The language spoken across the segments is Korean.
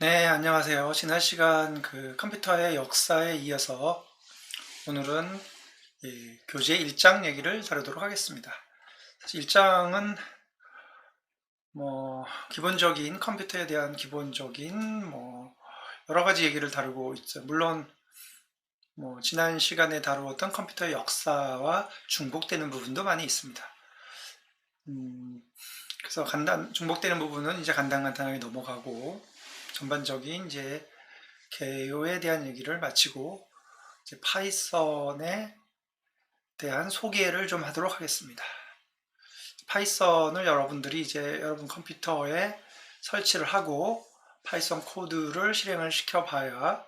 네, 안녕하세요. 지난 시간 컴퓨터의 역사에 이어서 오늘은 교재 1장 얘기를 다루도록 하겠습니다. 사실 1장은 기본적인 컴퓨터에 대한 기본적인 여러 가지 얘기를 다루고 있죠. 물론 지난 시간에 다루었던 컴퓨터의 역사와 중복되는 부분도 많이 있습니다. 그래서 중복되는 부분은 이제 간단간단하게 넘어가고 전반적인 이제 개요에 대한 얘기를 마치고 이제 파이썬에 대한 소개를 좀 하도록 하겠습니다. 파이썬을 여러분들이 이제 여러분 컴퓨터에 설치를 하고 파이썬 코드를 실행을 시켜봐야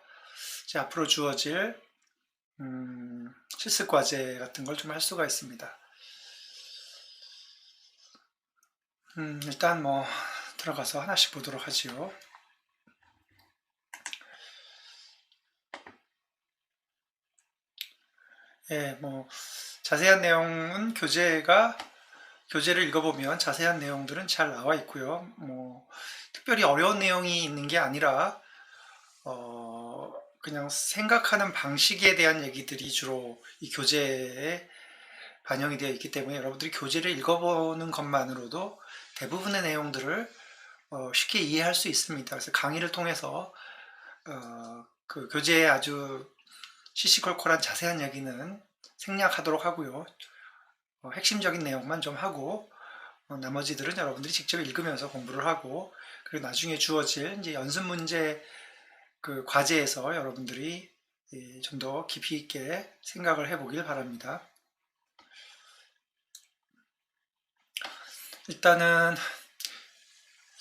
이제 앞으로 주어질 실습 과제 같은 걸 좀 할 수가 있습니다. 일단 들어가서 하나씩 보도록 하지요. 예, 자세한 내용은 교재를 읽어보면 자세한 내용들은 잘 나와 있고요. 특별히 어려운 내용이 있는 게 아니라 그냥 생각하는 방식에 대한 얘기들이 주로 이 교재에 반영이 되어 있기 때문에 여러분들이 교재를 읽어보는 것만으로도 대부분의 내용들을 쉽게 이해할 수 있습니다. 그래서 강의를 통해서 그 교재의 아주 시시콜콜한 자세한 얘기는 생략하도록 하고요. 핵심적인 내용만 좀 하고 나머지들은 여러분들이 직접 읽으면서 공부를 하고 그리고 나중에 주어질 이제 연습 문제 그 과제에서 여러분들이 좀 더 깊이 있게 생각을 해보길 바랍니다. 일단은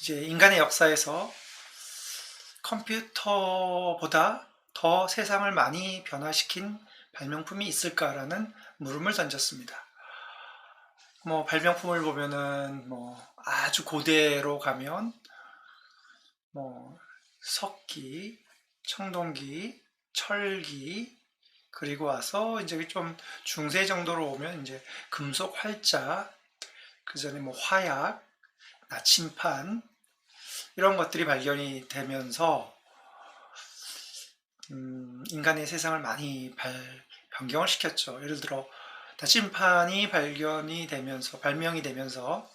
이제 인간의 역사에서 컴퓨터보다 더 세상을 많이 변화시킨 발명품이 있을까라는 물음을 던졌습니다. 발명품을 보면은 아주 고대로 가면 석기, 청동기, 철기, 그리고 와서 이제 좀 중세 정도로 오면 이제 금속 활자, 그 전에 화약, 나침판 이런 것들이 발견이 되면서 인간의 세상을 많이 변경을 시켰죠. 예를 들어 나침판이 발명이 되면서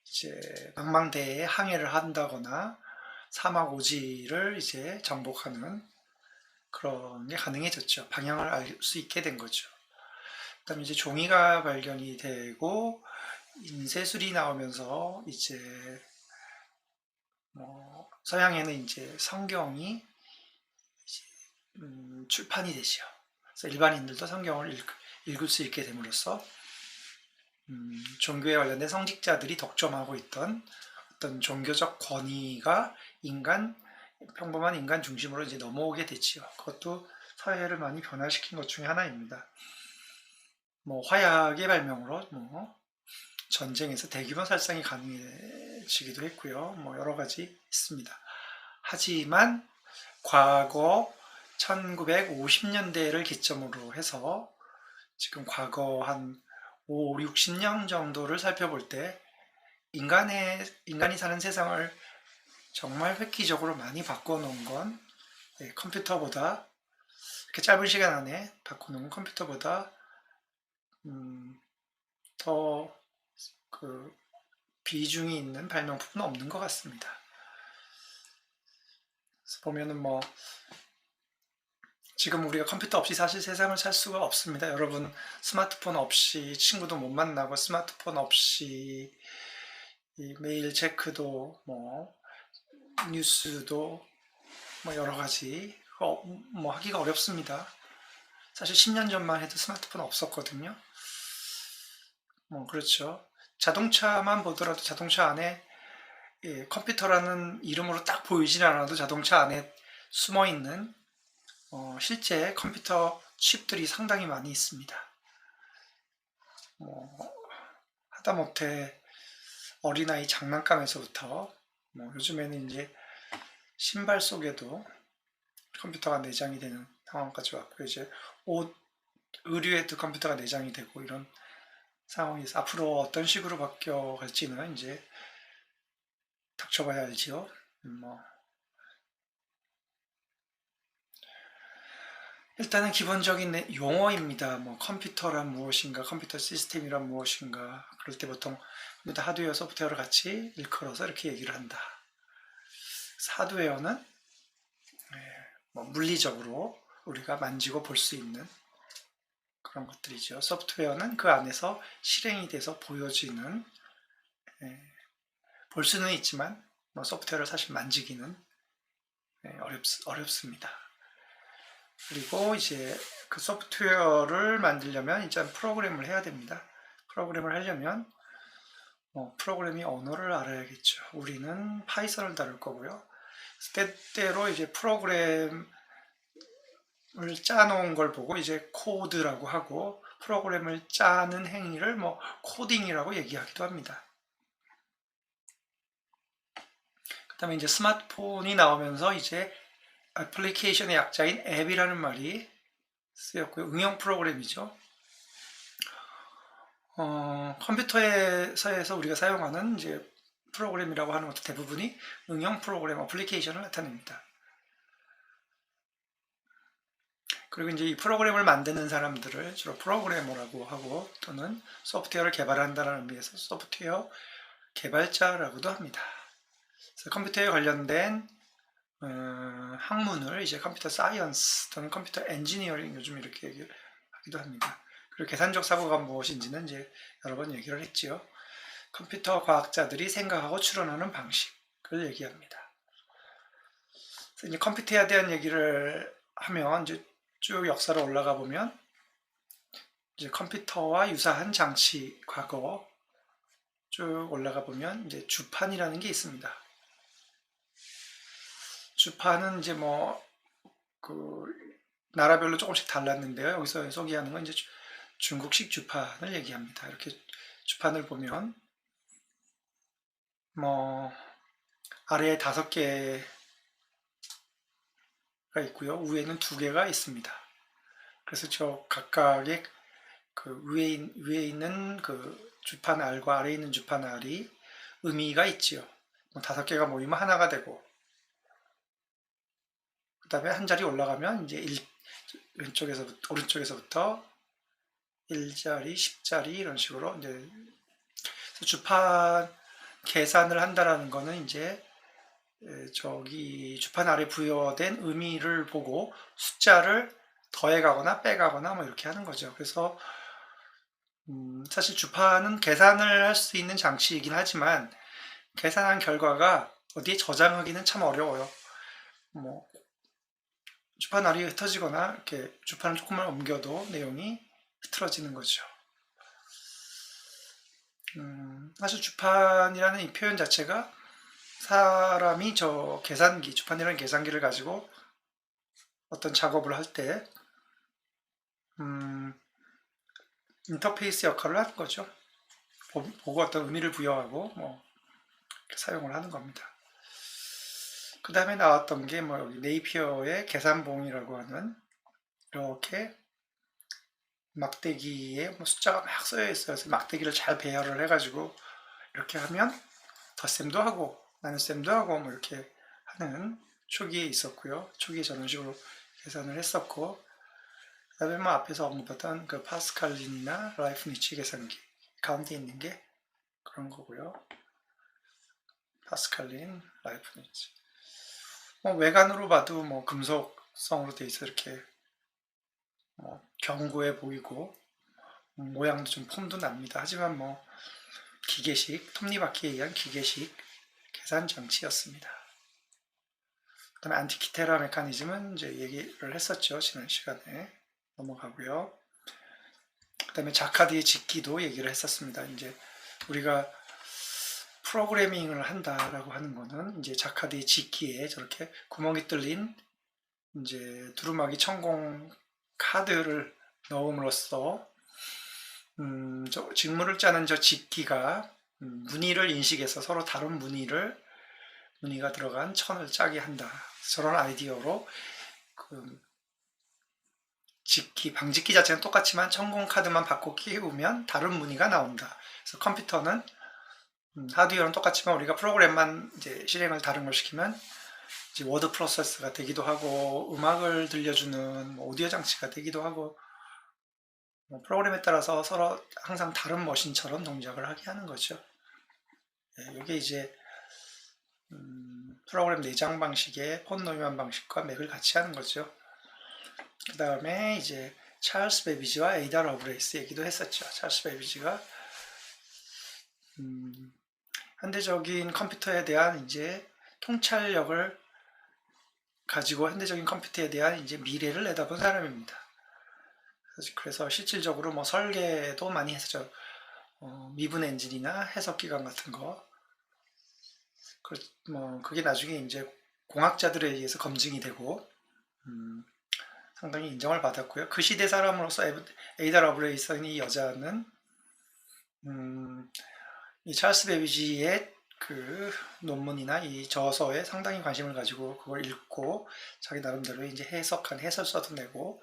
이제 망망대해에 항해를 한다거나 사막 오지를 이제 정복하는 그런 게 가능해졌죠. 방향을 알 수 있게 된 거죠. 그다음에 이제 종이가 발견이 되고 인쇄술이 나오면서 이제 서양에는 이제 성경이 이제 출판이 되죠. 그래서 일반인들도 성경을 읽을 수 있게 됨으로써 종교에 관련된 성직자들이 독점하고 있던 어떤 종교적 권위가 평범한 인간 중심으로 이제 넘어오게 됐지요. 그것도 사회를 많이 변화시킨 것 중에 하나입니다. 화약의 발명으로 전쟁에서 대규모 살상이 가능해지기도 했고요. 여러 가지 있습니다. 하지만 과거 1950년대를 기점으로 해서 지금 과거 한 5, 60년 정도를 살펴볼 때 인간이 사는 세상을 정말 획기적으로 많이 바꿔놓은 건 컴퓨터보다 이렇게 짧은 시간 안에 바꿔놓은 컴퓨터보다 더 비중이 있는 발명품은 없는 것 같습니다. 그래서 보면은 지금 우리가 컴퓨터 없이 사실 세상을 살 수가 없습니다. 여러분 스마트폰 없이 친구도 못 만나고 스마트폰 없이 이 메일 체크도 뉴스도 여러 가지 하기가 어렵습니다. 사실 10년 전만 해도 스마트폰 없었거든요. 그렇죠. 자동차만 보더라도 자동차 안에 컴퓨터라는 이름으로 딱 보이진 않아도 자동차 안에 숨어있는 실제 컴퓨터 칩들이 상당히 많이 있습니다. 하다못해 어린아이 장난감에서부터 요즘에는 이제 신발 속에도 컴퓨터가 내장이 되는 상황까지 왔고 이제 의류에도 컴퓨터가 내장이 되고 이런 상황에서 앞으로 어떤 식으로 바뀌어갈지는 이제 닥쳐봐야 알지요. 일단은 기본적인 용어입니다. 뭐 컴퓨터란 무엇인가, 컴퓨터 시스템이란 무엇인가. 그럴 때 보통 하드웨어, 소프트웨어를 같이 일컬어서 이렇게 얘기를 한다. 하드웨어는 뭐 물리적으로 우리가 만지고 볼 수 있는 그런 것들이죠. 소프트웨어는 그 안에서 실행이 돼서 보여지는, 볼 수는 있지만 뭐 소프트웨어를 사실 만지기는 어렵습니다. 그리고 이제 그 소프트웨어를 만들려면 이제 프로그램을 해야 됩니다. 프로그램을 하려면 프로그래밍 언어를 알아야겠죠. 우리는 파이썬을 다룰 거고요. 때때로 이제 프로그램을 짜놓은 걸 보고 이제 코드라고 하고, 프로그램을 짜는 행위를 뭐 코딩이라고 얘기하기도 합니다. 그 다음에 이제 스마트폰이 나오면서 이제 애플리케이션의 약자인 앱이라는 말이 쓰였고요. 응용 프로그램이죠. 컴퓨터에서 우리가 사용하는 이제 프로그램이라고 하는 것도 대부분이 응용 프로그램, 애플리케이션을 나타냅니다. 그리고 이제 이 프로그램을 만드는 사람들을 주로 프로그래머라고 하고, 또는 소프트웨어를 개발한다는 의미에서 소프트웨어 개발자라고도 합니다. 그래서 컴퓨터에 관련된 학문을 이제 컴퓨터 사이언스 또는 컴퓨터 엔지니어링 요즘 이렇게 얘기하기도 합니다. 그리고 계산적 사고가 무엇인지는 이제 여러 번 얘기를 했지요. 컴퓨터 과학자들이 생각하고 추론하는 방식을 얘기합니다. 그래서 이제 컴퓨터에 대한 얘기를 하면 이제 쭉 역사로 올라가 보면 이제 컴퓨터와 유사한 장치, 과거 쭉 올라가 보면 이제 주판이라는 게 있습니다. 주판은 이제 뭐 그 나라별로 조금씩 달랐는데요. 여기서 소개하는 건 이제 중국식 주판을 얘기합니다. 이렇게 주판을 보면 뭐 아래에 5개가 있고요. 위에는 2개가 있습니다. 그래서 저 각각의 그 위에 있는 그 주판 R과 아래에 있는 주판 R이 의미가 있지요. 5개가 모이면 하나가 되고, 그 다음에 한 자리 올라가면 이제 오른쪽에서부터 1자리, 10자리 이런 식으로 이제 주판 계산을 한다라는 거는 이제 저기 주판 아래 부여된 의미를 보고 숫자를 더해가거나 빼가거나 뭐 이렇게 하는 거죠. 그래서 사실 주판은 계산을 할 수 있는 장치이긴 하지만 계산한 결과가 어디에 저장하기는 참 어려워요. 뭐 주판 알이 흩어지거나 이렇게 주판을 조금만 옮겨도 내용이 흐트러지는 거죠. 사실 주판이라는 이 표현 자체가 사람이 저 계산기, 주판이라는 계산기를 가지고 어떤 작업을 할 때 인터페이스 역할을 하는 거죠. 보고 어떤 의미를 부여하고 뭐 사용을 하는 겁니다. 그 다음에 나왔던 게 뭐 여기 네이피어의 계산봉이라고 하는, 이렇게 막대기에 뭐 숫자가 막 써여 있어요. 그래서 막대기를 잘 배열을 해가지고 이렇게 하면 덧셈도 하고 나눗셈도 하고 뭐 이렇게 하는 초기에 있었고요. 초기에 저런 식으로 계산을 했었고, 그 다음에 뭐 앞에서 언급했던 그 파스칼린이나 라이프니츠 계산기 가운데 있는 게 그런 거고요. 파스칼린, 라이프니츠. 뭐 외관으로 봐도 뭐 금속성으로 돼 있어 이렇게 뭐 견고해 보이고 모양도 좀 폼도 납니다. 하지만 뭐 기계식, 톱니바퀴에 의한 기계식 계산 장치였습니다. 그 다음에 안티키테라 메커니즘은 이제 얘기를 했었죠. 지난 시간에. 넘어가고요. 그 다음에 자카드의 직기도 얘기를 했었습니다. 이제 우리가 프로그래밍을 한다라고 하는 거는 이제 자카드의 직기에 저렇게 구멍이 뚫린 이제 두루마기 천공 카드를 넣음으로써 저 직물을 짜는 저 직기가 무늬를 인식해서 서로 다른 무늬가 들어간 천을 짜게 한다. 저런 아이디어로 그 직기, 방직기 자체는 똑같지만 천공 카드만 바꿔 끼우면 다른 무늬가 나온다. 그래서 컴퓨터는 하드웨어는 똑같지만 우리가 프로그램만 이제 실행을 다른 걸 시키면 이제 워드 프로세서가 되기도 하고 음악을 들려주는 뭐 오디오 장치가 되기도 하고 뭐 프로그램에 따라서 서로 항상 다른 머신처럼 동작을 하게 하는 거죠. 이게 이제 프로그램 내장 방식의 폰 노이만 방식과 맥을 같이 하는 거죠. 그 다음에 이제 찰스 베비지와 에이다 러브레이스 얘기도 했었죠. 찰스 베비지가 현대적인 컴퓨터에 대한 이제 통찰력을 가지고 현대적인 컴퓨터에 대한 이제 미래를 내다본 사람입니다. 그래서 실질적으로 뭐 설계도 많이 했었죠. 미분 엔진이나 해석기관 같은 거. 뭐 그게 나중에 이제 공학자들에 의해서 검증이 되고 상당히 인정을 받았고요. 그 시대 사람으로서 에이다 러브레이스는 이 여자는 이 찰스 베비지의 그 논문이나 이 저서에 상당히 관심을 가지고 그걸 읽고 자기 나름대로 이제 해석한 해설서도 내고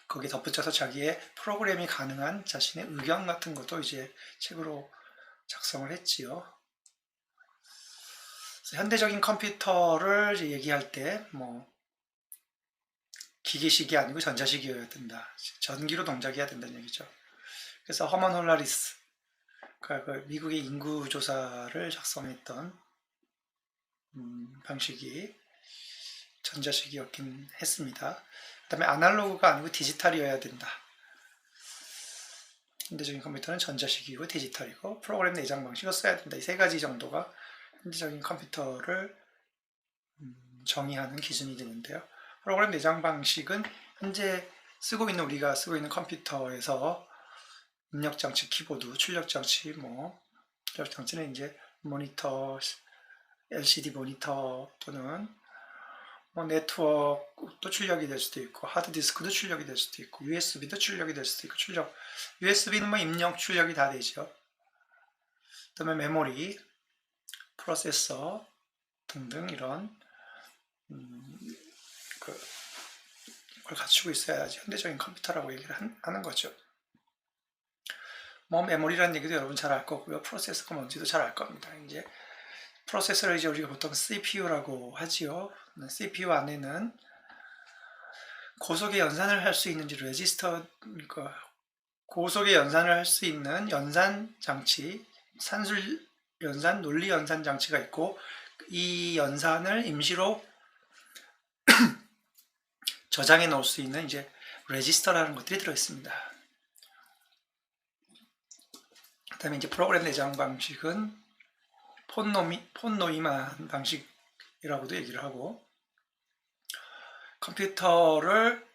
거기에 덧붙여서 자기의 프로그램이 가능한 자신의 의견 같은 것도 이제 책으로 작성을 했지요. 현대적인 컴퓨터를 얘기할 때 뭐 기계식이 아니고 전자식이어야 된다. 전기로 동작해야 된다는 얘기죠. 그래서 허먼 홀라리스 그 미국의 인구 조사를 작성했던 방식이 전자식이었긴 했습니다. 그 다음에 아날로그가 아니고 디지털이어야 된다. 현대적인 컴퓨터는 전자식이고 디지털이고 프로그램 내장 방식을 써야 된다. 이 세 가지 정도가 현대적인 컴퓨터를 정의하는 기준이 되는데요. 프로그램 내장 방식은 현재 우리가 쓰고 있는 컴퓨터에서 입력장치, 키보드, 출력장치, 출력장치는 이제 모니터, LCD 모니터 또는 네트워크도 출력이 될 수도 있고, 하드디스크도 출력이 될 수도 있고, USB도 출력이 될 수도 있고, USB는 입력 출력이 다 되죠. 그 다음에 메모리, 프로세서 등등 이런 그걸 갖추고 있어야지 현대적인 컴퓨터라고 얘기를 하는 거죠. 메모리라는 얘기도 여러분 잘 알 거고요. 프로세서가 뭔지도 잘 알 겁니다. 이제 프로세서를 이제 우리가 보통 CPU라고 하지요. CPU 안에는 고속의 연산을 할 수 있는 레지스터, 그러니까 고속의 연산을 할 수 있는 연산 장치, 산술 연산, 논리 연산 장치가 있고 이 연산을 임시로 저장해 놓을 수 있는 이제 레지스터라는 것들이 들어 있습니다. 그다음에 이제 프로그램 내장 방식은 폰 노이만 방식이라고도 얘기를 하고 컴퓨터를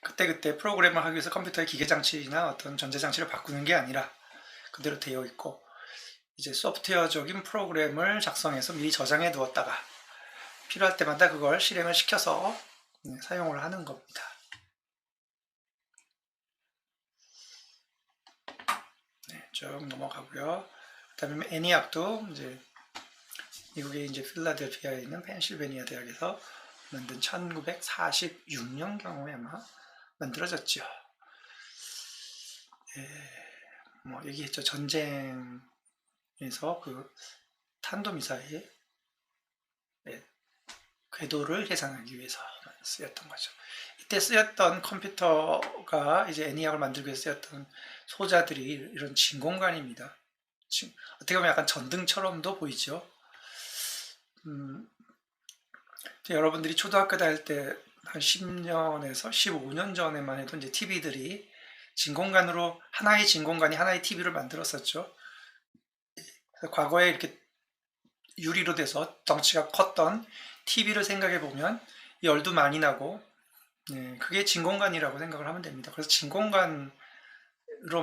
그때그때 프로그램을 하기 위해서 컴퓨터의 기계장치나 어떤 전자장치를 바꾸는 게 아니라 그대로 되어 있고 이제 소프트웨어적인 프로그램을 작성해서 미리 저장해 두었다가 필요할 때마다 그걸 실행을 시켜서 사용을 하는 겁니다. 쭉 넘어가고요. 그다음에 ENIAC도 이제 미국의 이제 필라델피아에 있는 펜실베니아 대학에서 만든 1946년 경우에 아마 만들어졌죠. 얘기했죠. 전쟁에서 그 탄도미사일 궤도를 계산하기 위해서 쓰였던 거죠. 이때 쓰였던 컴퓨터가 이제 애니악을 만들기 위해서 쓰였던 소자들이 이런 진공관입니다. 어떻게 보면 약간 전등처럼도 보이죠. 여러분들이 초등학교 다닐 때 한 10년에서 15년 전에만 해도 이제 TV들이 하나의 진공관이 하나의 TV를 만들었었죠. 과거에 이렇게 유리로 돼서 덩치가 컸던 TV를 생각해 보면 열도 많이 나고 그게 진공관이라고 생각을 하면 됩니다. 그래서 진공관으로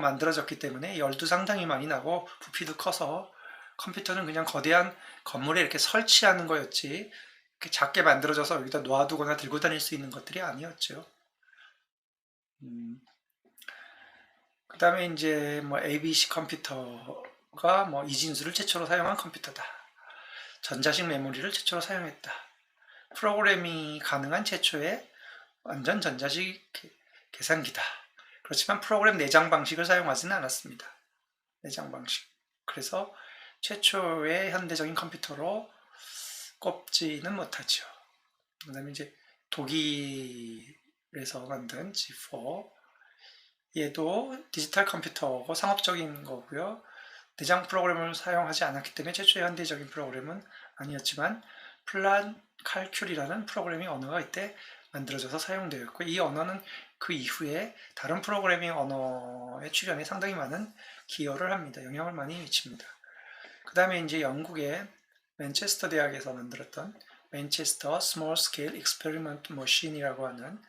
만들어졌기 때문에 열도 상당히 많이 나고 부피도 커서 컴퓨터는 그냥 거대한 건물에 이렇게 설치하는 거였지 이렇게 작게 만들어져서 여기다 놓아두거나 들고 다닐 수 있는 것들이 아니었죠. 그 다음에 이제 ABC 컴퓨터가 이진수를 최초로 사용한 컴퓨터다. 전자식 메모리를 최초로 사용했다. 프로그램이 가능한 최초의 완전 전자식 계산기다. 그렇지만 프로그램 내장 방식을 사용하지는 않았습니다. 내장 방식. 그래서 최초의 현대적인 컴퓨터로 꼽지는 못하죠. 그 다음에 이제 독일에서 만든 G4, 얘도 디지털 컴퓨터고 상업적인 거고요. 내장 프로그램을 사용하지 않았기 때문에 최초의 현대적인 프로그램은 아니었지만 플란 칼큘이라는 프로그래밍 언어가 이때 만들어져서 사용되었고, 이 언어는 그 이후에 다른 프로그래밍 언어의 출현에 상당히 많은 기여를 합니다. 영향을 많이 미칩니다. 그 다음에 이제 영국의 맨체스터 대학에서 만들었던 맨체스터 스몰 스케일 익스페리먼트 머신이라고 하는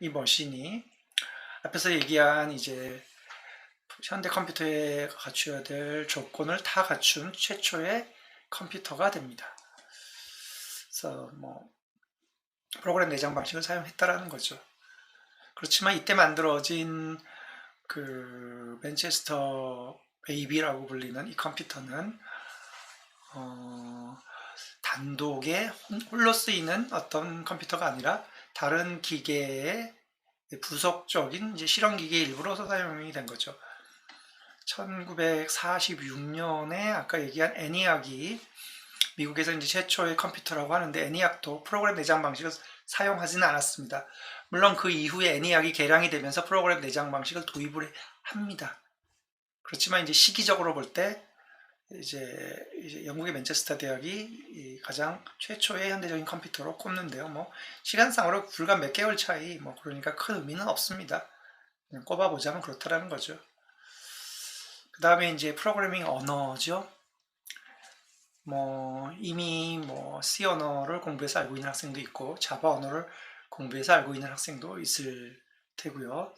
이 머신이 앞에서 얘기한 이제 현대 컴퓨터에 갖춰야 될 조건을 다 갖춘 최초의 컴퓨터가 됩니다. 그래서 프로그램 내장 방식을 사용했다라는 거죠. 그렇지만 이때 만들어진 그 맨체스터 베이비라고 불리는 이 컴퓨터는 단독에 홀로 쓰이는 어떤 컴퓨터가 아니라 다른 기계의 부속적인 이제 실험 기계 일부로서 사용이 된 거죠. 1946년에 아까 얘기한 애니악이 미국에서 이제 최초의 컴퓨터라고 하는데, 애니악도 프로그램 내장 방식을 사용하지는 않았습니다. 물론 그 이후에 애니악이 개량이 되면서 프로그램 내장 방식을 도입을 합니다. 그렇지만 이제 시기적으로 볼 때 이제 영국의 맨체스터 대학이 가장 최초의 현대적인 컴퓨터로 꼽는데요. 시간상으로 불과 몇 개월 차이, 그러니까 큰 의미는 없습니다. 그냥 꼽아보자면 그렇다라는 거죠. 그 다음에 이제 프로그래밍 언어죠. 이미 C 언어를 공부해서 알고 있는 학생도 있고 자바 언어를 공부해서 알고 있는 학생도 있을 테고요.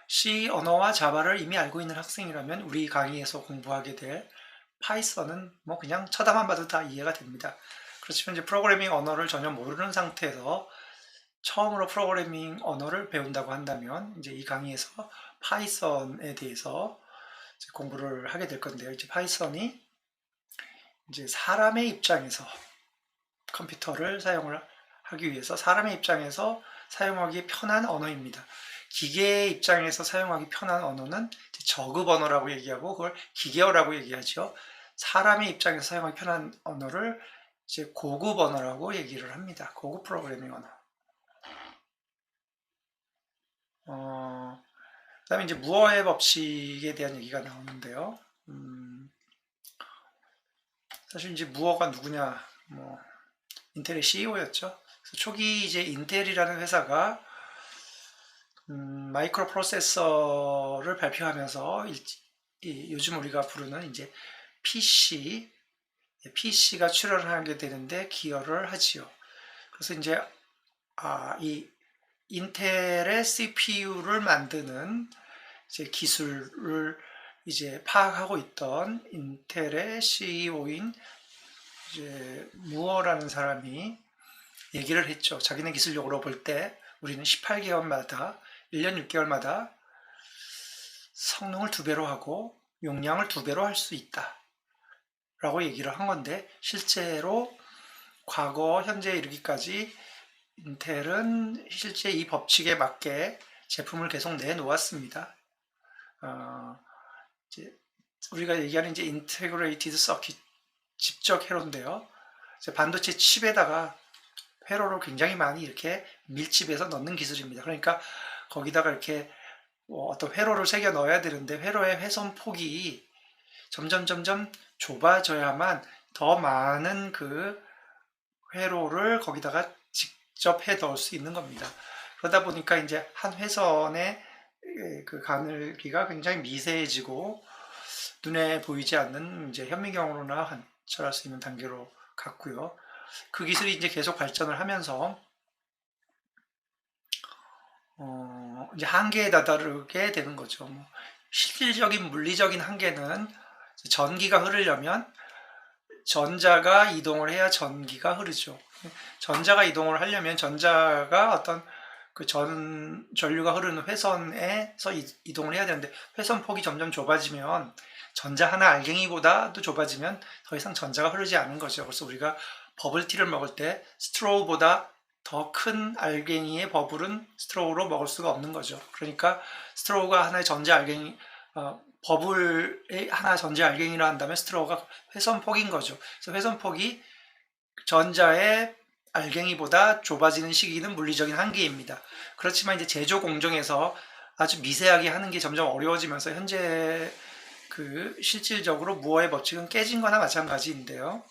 C 언어와 자바를 이미 알고 있는 학생이라면 우리 강의에서 공부하게 될 파이썬은 그냥 쳐다만 봐도 다 이해가 됩니다. 그렇지만 이제 프로그래밍 언어를 전혀 모르는 상태에서 처음으로 프로그래밍 언어를 배운다고 한다면 이제 이 강의에서 파이썬에 대해서 이제 공부를 하게 될 건데요. 이제 파이썬이 이제 사람의 입장에서 컴퓨터를 사용을 하기 위해서 사람의 입장에서 사용하기 편한 언어입니다. 기계의 입장에서 사용하기 편한 언어는 저급 언어라고 얘기하고 그걸 기계어라고 얘기하죠. 사람의 입장에서 사용하기 편한 언어를 이제 고급 언어라고 얘기를 합니다. 고급 프로그래밍 언어. 그 다음에 이제 무어의 법칙에 대한 얘기가 나오는데요. 사실 이제 무어가 누구냐, 인텔의 CEO였죠. 초기 이제 인텔이라는 회사가 마이크로 프로세서를 발표하면서 요즘 우리가 부르는 이제 PC가 출현을 하게 되는데 기여를 하지요. 그래서 이제 이 인텔의 CPU를 만드는 이제 기술을 이제 파악하고 있던 인텔의 CEO인 이제 무어라는 사람이 얘기를 했죠. 자기네 기술력으로 볼 때 우리는 18개월마다 1년 6개월마다 성능을 2배로 하고 용량을 2배로 할 수 있다 라고 얘기를 한 건데, 실제로 과거 현재에 이르기까지 인텔은 실제 이 법칙에 맞게 제품을 계속 내놓았습니다. 이제 우리가 얘기하는 이제 인테그레이티드 서킷, 집적 회로인데요. 반도체 칩에다가 회로를 굉장히 많이 이렇게 밀집해서 넣는 기술입니다. 그러니까 거기다가 이렇게 어떤 회로를 새겨 넣어야 되는데 회로의 회선 폭이 점점 좁아져야만 더 많은 그 회로를 거기다가 직접 해 넣을 수 있는 겁니다. 그러다 보니까 이제 한 회선의 그 가늘기가 굉장히 미세해지고 눈에 보이지 않는 이제 현미경으로나 관찰할 수 있는 단계로 갔고요. 그 기술이 이제 계속 발전을 하면서 이제 한계에 다다르게 되는 거죠. 실질적인 물리적인 한계는 전기가 흐르려면 전자가 이동을 해야 전기가 흐르죠. 전자가 이동을 하려면 전자가 어떤 그 전류가 흐르는 회선에서 이동을 해야 되는데, 회선 폭이 점점 좁아지면 전자 하나 알갱이보다도 좁아지면 더 이상 전자가 흐르지 않는 거죠. 그래서 우리가 버블티를 먹을 때 스트로우보다 더 큰 알갱이의 버블은 스트로우로 먹을 수가 없는 거죠. 그러니까 스트로우가 하나의 전자 알갱이, 버블의 하나 전자 알갱이라 한다면 스트로우가 회선폭인 거죠. 그래서 회선폭이 전자의 알갱이보다 좁아지는 시기는 물리적인 한계입니다. 그렇지만 이제 제조 공정에서 아주 미세하게 하는 게 점점 어려워지면서 현재 실질적으로 무어의 법칙은 깨진 거나 마찬가지인데요.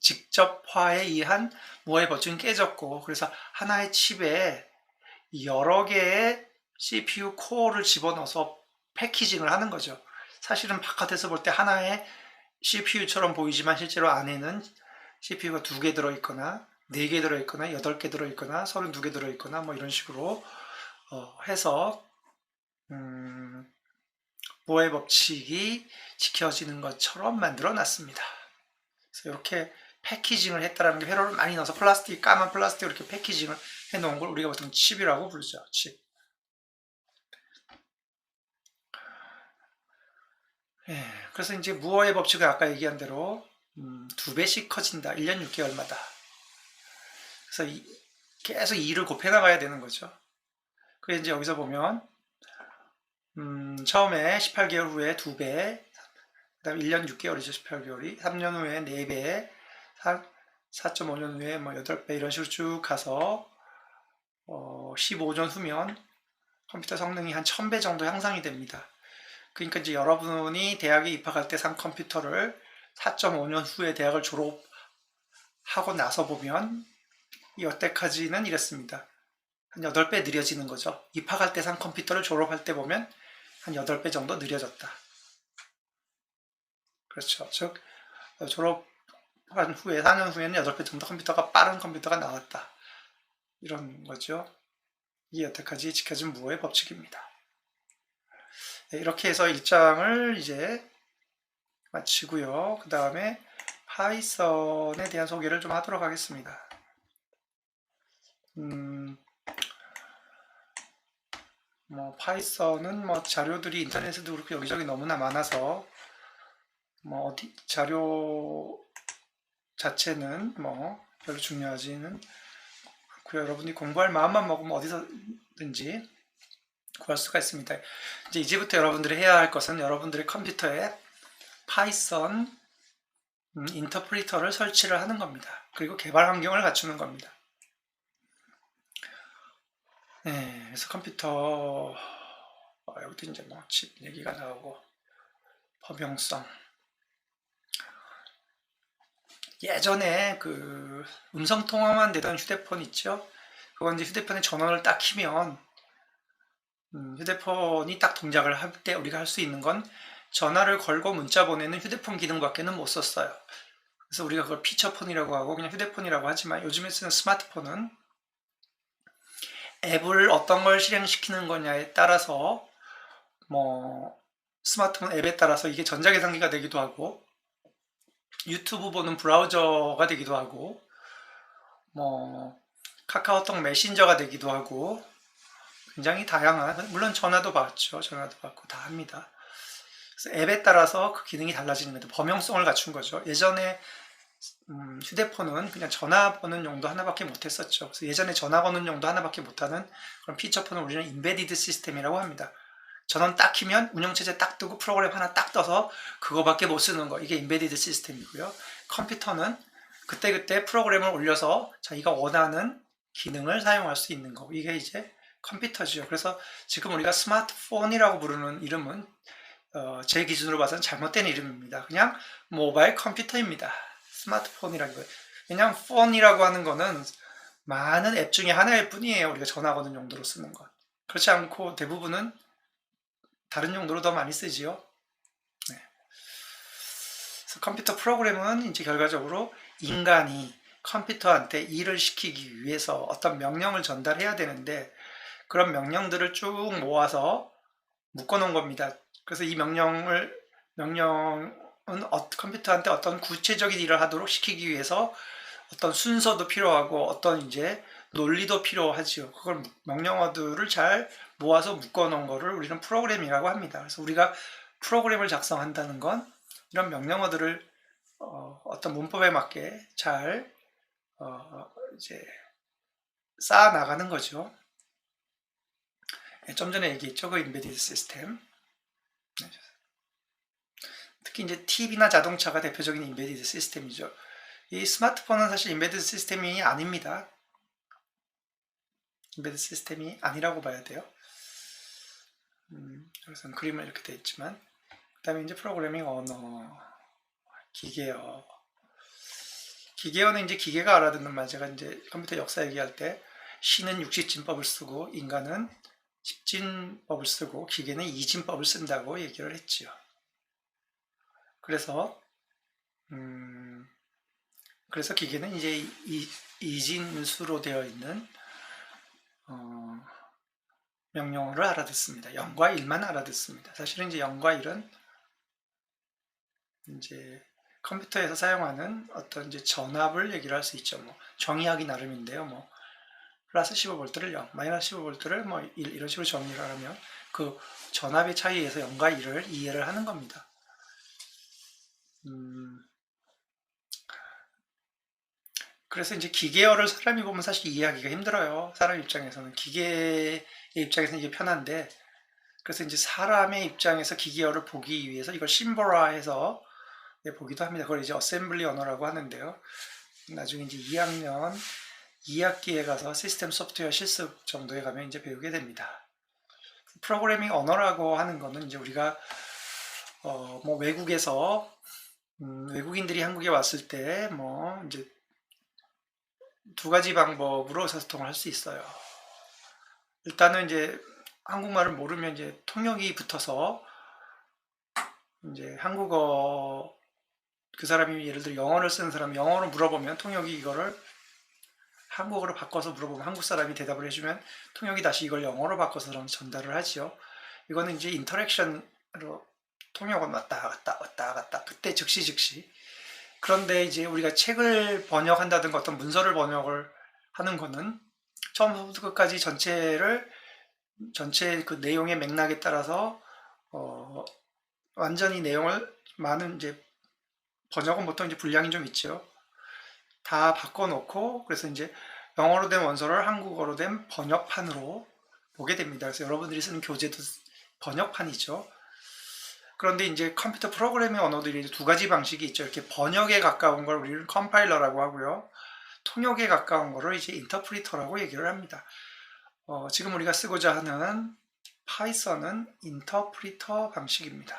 직접화에 의한 무어의 법칙은 깨졌고, 그래서 하나의 칩에 여러 개의 CPU 코어를 집어넣어서 패키징을 하는 거죠. 사실은 바깥에서 볼 때 하나의 CPU처럼 보이지만 실제로 안에는 CPU가 2개 들어있거나 4개 들어있거나 8개 들어있거나 32개 들어있거나 뭐 이런 식으로 해서 무어의 법칙이 지켜지는 것처럼 만들어 놨습니다. 그래서 이렇게 패키징을 했다라는 게 회로를 많이 넣어서 까만 플라스틱으로 이렇게 패키징을 해 놓은 걸 우리가 보통 칩이라고 부르죠. 칩. 그래서 이제 무어의 법칙은 아까 얘기한 대로 2배씩 커진다. 1년 6개월마다. 그래서 계속 2를 곱해 나가야 되는 거죠. 그래서 이제 여기서 보면 처음에 18개월 후에 2배, 그 다음에 1년 6개월이죠. 18개월이. 3년 후에 4배, 4.5년 후에 뭐 8배 이런 식으로 쭉 가서 15년 후면 컴퓨터 성능이 한 1000배 정도 향상이 됩니다. 그러니까 이제 여러분이 대학에 입학할 때 산 컴퓨터를 4.5년 후에 대학을 졸업하고 나서 보면 여태까지는 이랬습니다. 한 8배 느려지는 거죠. 입학할 때 산 컴퓨터를 졸업할 때 보면 한 8배 정도 느려졌다. 그렇죠. 즉 졸업한 후에 4년 후에는 8배 정도 빠른 컴퓨터가 나왔다. 이런 거죠. 이게 여태까지 지켜진 무어의 법칙입니다. 네, 이렇게 해서 1장을 이제 마치고요. 그 다음에 파이썬에 대한 소개를 좀 하도록 하겠습니다. 파이썬은 자료들이 인터넷에도 그렇고 여기저기 너무나 많아서 자료 자체는 별로 중요하지는 않고요. 여러분이 공부할 마음만 먹으면 어디서든지 구할 수가 있습니다. 이제부터 여러분들이 해야 할 것은 여러분들의 컴퓨터에 파이썬 인터프리터를 설치를 하는 겁니다. 그리고 개발 환경을 갖추는 겁니다. 네, 그래서 컴퓨터 여기도 이제 칩 얘기가 나오고 범용성. 예전에 음성 통화만 되던 휴대폰 있죠? 그건 이제 휴대폰에 전원을 딱 키면 휴대폰이 딱 동작을 할 때 우리가 할 수 있는 건 전화를 걸고 문자 보내는 휴대폰 기능밖에는 못 썼어요. 그래서 우리가 그걸 피처폰이라고 하고 그냥 휴대폰이라고 하지만 요즘에 쓰는 스마트폰은 앱을 어떤 걸 실행시키는 거냐에 따라서 스마트폰 앱에 따라서 이게 전자계산기가 되기도 하고 유튜브 보는 브라우저가 되기도 하고 카카오톡 메신저가 되기도 하고 굉장히 다양한, 물론 전화도 받죠. 전화도 받고 다 합니다. 그래서 앱에 따라서 그 기능이 달라지는 겁니다. 범용성을 갖춘 거죠. 예전에 휴대폰은 그냥 전화 보는 용도 하나밖에 못했었죠. 그래서 예전에 전화 거는 용도 하나밖에 못하는 그런 피처폰을 우리는 인베디드 시스템이라고 합니다. 전원 딱 키면 운영체제 딱 뜨고 프로그램 하나 딱 떠서 그거밖에 못 쓰는 거. 이게 인베디드 시스템이고요. 컴퓨터는 그때그때 프로그램을 올려서 자기가 원하는 기능을 사용할 수 있는 거. 이게 이제 컴퓨터죠. 그래서 지금 우리가 스마트폰이라고 부르는 이름은 제 기준으로 봐서는 잘못된 이름입니다. 그냥 모바일 컴퓨터입니다. 스마트폰이라는 거예요. 그냥 폰이라고 하는 거는 많은 앱 중에 하나일 뿐이에요. 우리가 전화 거는 용도로 쓰는 것. 그렇지 않고 대부분은 다른 용도로 더 많이 쓰지요. 네. 그래서 컴퓨터 프로그램은 이제 결과적으로 인간이 컴퓨터한테 일을 시키기 위해서 어떤 명령을 전달해야 되는데 그런 명령들을 쭉 모아서 묶어놓은 겁니다. 그래서 이 명령은 컴퓨터한테 어떤 구체적인 일을 하도록 시키기 위해서 어떤 순서도 필요하고 어떤 이제 논리도 필요하지요. 그걸 명령어들을 잘 모아서 묶어놓은 거를 우리는 프로그램이라고 합니다. 그래서 우리가 프로그램을 작성한다는 건 이런 명령어들을 어떤 문법에 맞게 잘 이제 쌓아 나가는 거죠. 좀 전에 얘기했죠. 그 인베디드 시스템. 특히 이제 TV나 자동차가 대표적인 인베디드 시스템이죠. 이 스마트폰은 사실 인베드 시스템이 아닙니다. 인베드 시스템이 아니라고 봐야 돼요. 그래서 그림은 이렇게 되어 있지만, 그 다음에 이제 프로그래밍 언어, 기계어. 기계어는 이제 기계가 알아듣는 말. 제가 이제 컴퓨터 역사 얘기할 때 신은 육식진법을 쓰고 인간은 집진법을 쓰고 기계는 이진법을 쓴다고 얘기를 했지요. 그래서 기계는 이제 이진수로 되어 있는 명령어를 알아듣습니다. 0과 1만 알아듣습니다. 사실은 이제 0과 1은 이제 컴퓨터에서 사용하는 어떤 이제 전압을 얘기를 할 수 있죠. 뭐 정의하기 나름인데요. 뭐 플러스 15V를 0, 마이너스 15V를 뭐 1 이런 식으로 정의를 하면 그 전압의 차이에서 0과 1을 이해를 하는 겁니다. 그래서 이제 기계어를 사람이 보면 사실 이해하기가 힘들어요. 사람 입장에서는 기계의 입장에서는 이게 편한데, 그래서 이제 사람의 입장에서 기계어를 보기 위해서 이걸 심볼화해서 보기도 합니다. 그걸 이제 어셈블리 언어라고 하는데요. 나중에 이제 2학년 2학기에 가서 시스템 소프트웨어 실습 정도에 가면 이제 배우게 됩니다. 프로그래밍 언어라고 하는 거는 이제 우리가 뭐 외국에서 외국인들이 한국에 왔을 때 뭐 이제 두 가지 방법으로 의사소통을 할 수 있어요. 일단은 이제 한국말을 모르면 이제 통역이 붙어서 이제 한국어, 그 사람이 예를 들어 영어를 쓰는 사람 영어로 물어보면 통역이 이거를 한국어로 바꿔서 물어보면 한국 사람이 대답을 해주면 통역이 다시 이걸 영어로 바꿔서 전달을 하지요. 이거는 이제 인터랙션으로 통역은 왔다 갔다 왔다 갔다 그때 즉시. 그런데 이제 우리가 책을 번역한다든가 어떤 문서를 번역을 하는 거는 처음부터 끝까지 전체 그 내용의 맥락에 따라서 완전히 내용을 많은 이제 번역은 보통 이제 분량이 좀 있죠. 다 바꿔놓고 그래서 이제 영어로 된 원서를 한국어로 된 번역판으로 보게 됩니다. 그래서 여러분들이 쓰는 교재도 번역판이죠. 그런데 이제 컴퓨터 프로그래밍 언어들이 두 가지 방식이 있죠. 이렇게 번역에 가까운 걸 우리는 컴파일러라고 하고요. 통역에 가까운 거를 이제 인터프리터라고 얘기를 합니다. 지금 우리가 쓰고자 하는 파이썬은 인터프리터 방식입니다.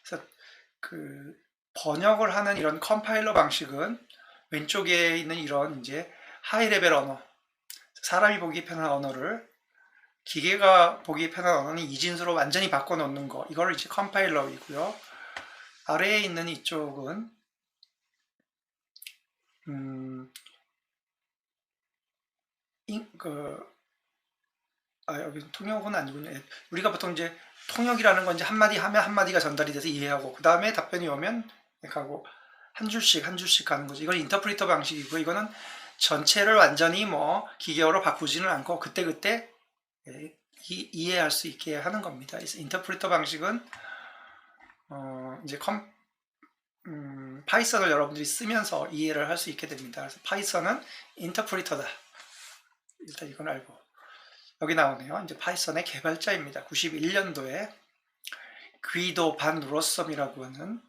그래서 그 번역을 하는 이런 컴파일러 방식은 왼쪽에 있는 이런 이제 하이 레벨 언어, 사람이 보기 편한 언어를 기계가 보기 편한 언어는 이진수로 완전히 바꿔놓는 거, 이거를 이제 컴파일러이고요. 아래에 있는 이쪽은 여기 통역은 아니군요. 우리가 보통 이제 통역이라는 건 이제 한마디 하면 한마디가 전달이 돼서 이해하고 그 다음에 답변이 오면 가고 한 줄씩 가는 거죠. 이건 인터프리터 방식이고 이거는 전체를 완전히 뭐 기계어로 바꾸지는 않고 그때그때 이해할 수 있게 하는 겁니다. 그래서 인터프리터 방식은 이제 파이썬을 여러분들이 쓰면서 이해를 할 수 있게 됩니다. 그래서 파이썬은 인터프리터다. 일단 이건 알고 여기 나오네요. 이제 파이썬의 개발자입니다. 91년도에 귀도 반 로썸이라고 하는,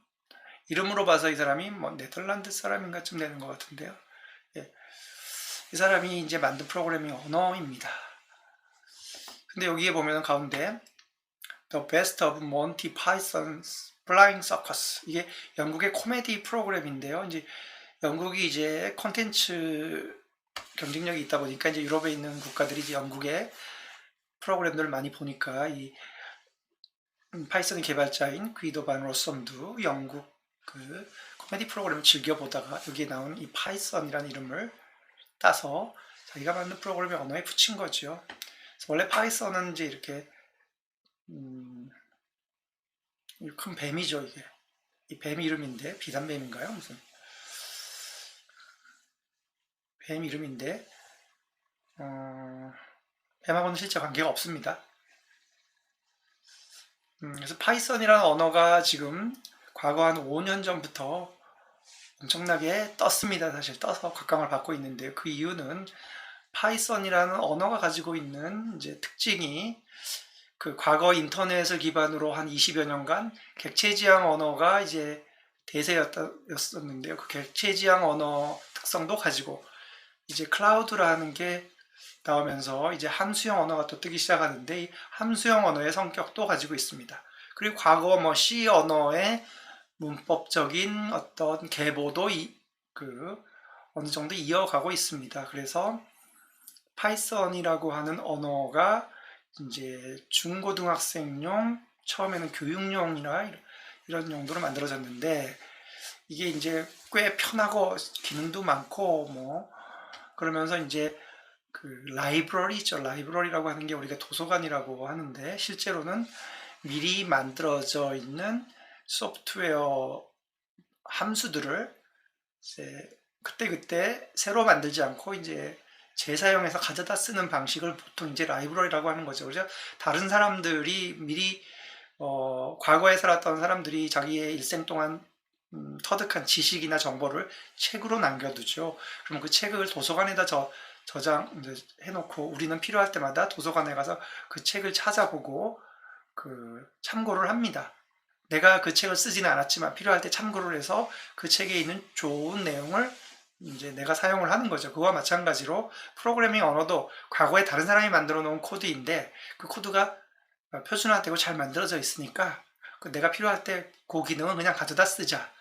이름으로 봐서 이 사람이 뭐 네덜란드 사람인가 쯤 되는 것 같은데요. 예. 이 사람이 이제 만든 프로그래밍 언어입니다. 근데 여기에 보면 가운데 The Best of Monty Python's Flying Circus, 이게 영국의 코미디 프로그램인데요. 이제 영국이 이제 콘텐츠 경쟁력이 있다 보니까 이제 유럽에 있는 국가들이 이제 영국의 프로그램들을 많이 보니까 이 파이썬 개발자인 귀도 반 로썸도 영국 그 코미디 프로그램을 즐겨 보다가 여기에 나온 이 파이썬이라는 이름을 따서 자기가 만든 프로그램의 언어에 붙인 거죠. 그래서 원래 파이썬은 이제 이렇게 큰 뱀이죠. 이게 이 뱀 이름인데 비단뱀인가요? 무슨 뱀 이름인데 뱀하고는 실제 관계가 없습니다. 그래서 파이썬이라는 언어가 지금 과거 한 5년 전부터 엄청나게 떴습니다. 사실 떠서 각광을 받고 있는데요. 그 이유는 파이썬이라는 언어가 가지고 있는 이제 특징이 그 과거 인터넷을 기반으로 한 20여 년간 객체 지향 언어가 이제 대세였었는데요. 그 객체 지향 언어 특성도 가지고 이제 클라우드라는 게 나오면서 이제 함수형 언어가 또 뜨기 시작하는데 이 함수형 언어의 성격도 가지고 있습니다. 그리고 과거 뭐 C 언어의 문법적인 어떤 계보도 어느 정도 이어가고 있습니다. 그래서 파이썬이라고 하는 언어가 이제 중고등학생용, 처음에는 교육용이나 이런 용도로 만들어졌는데 이게 이제 꽤 편하고 기능도 많고 뭐 그러면서 이제 그 라이브러리죠. 라이브러리라고 하는 게 우리가 도서관이라고 하는데 실제로는 미리 만들어져 있는 소프트웨어 함수들을 이제 그때그때 새로 만들지 않고 이제 재사용해서 가져다 쓰는 방식을 보통 이제 라이브러리라고 하는 거죠. 그래서 다른 사람들이 미리 과거에 살았던 사람들이 자기의 일생 동안 터득한 지식이나 정보를 책으로 남겨두죠. 그럼 그 책을 도서관에다 저장해놓고 우리는 필요할 때마다 도서관에 가서 그 책을 찾아보고 그 참고를 합니다. 내가 그 책을 쓰지는 않았지만 필요할 때 참고를 해서 그 책에 있는 좋은 내용을 이제 내가 사용을 하는 거죠. 그와 마찬가지로 프로그래밍 언어도 과거에 다른 사람이 만들어 놓은 코드인데 그 코드가 표준화되고 잘 만들어져 있으니까 내가 필요할 때 그 기능은 그냥 가져다 쓰자.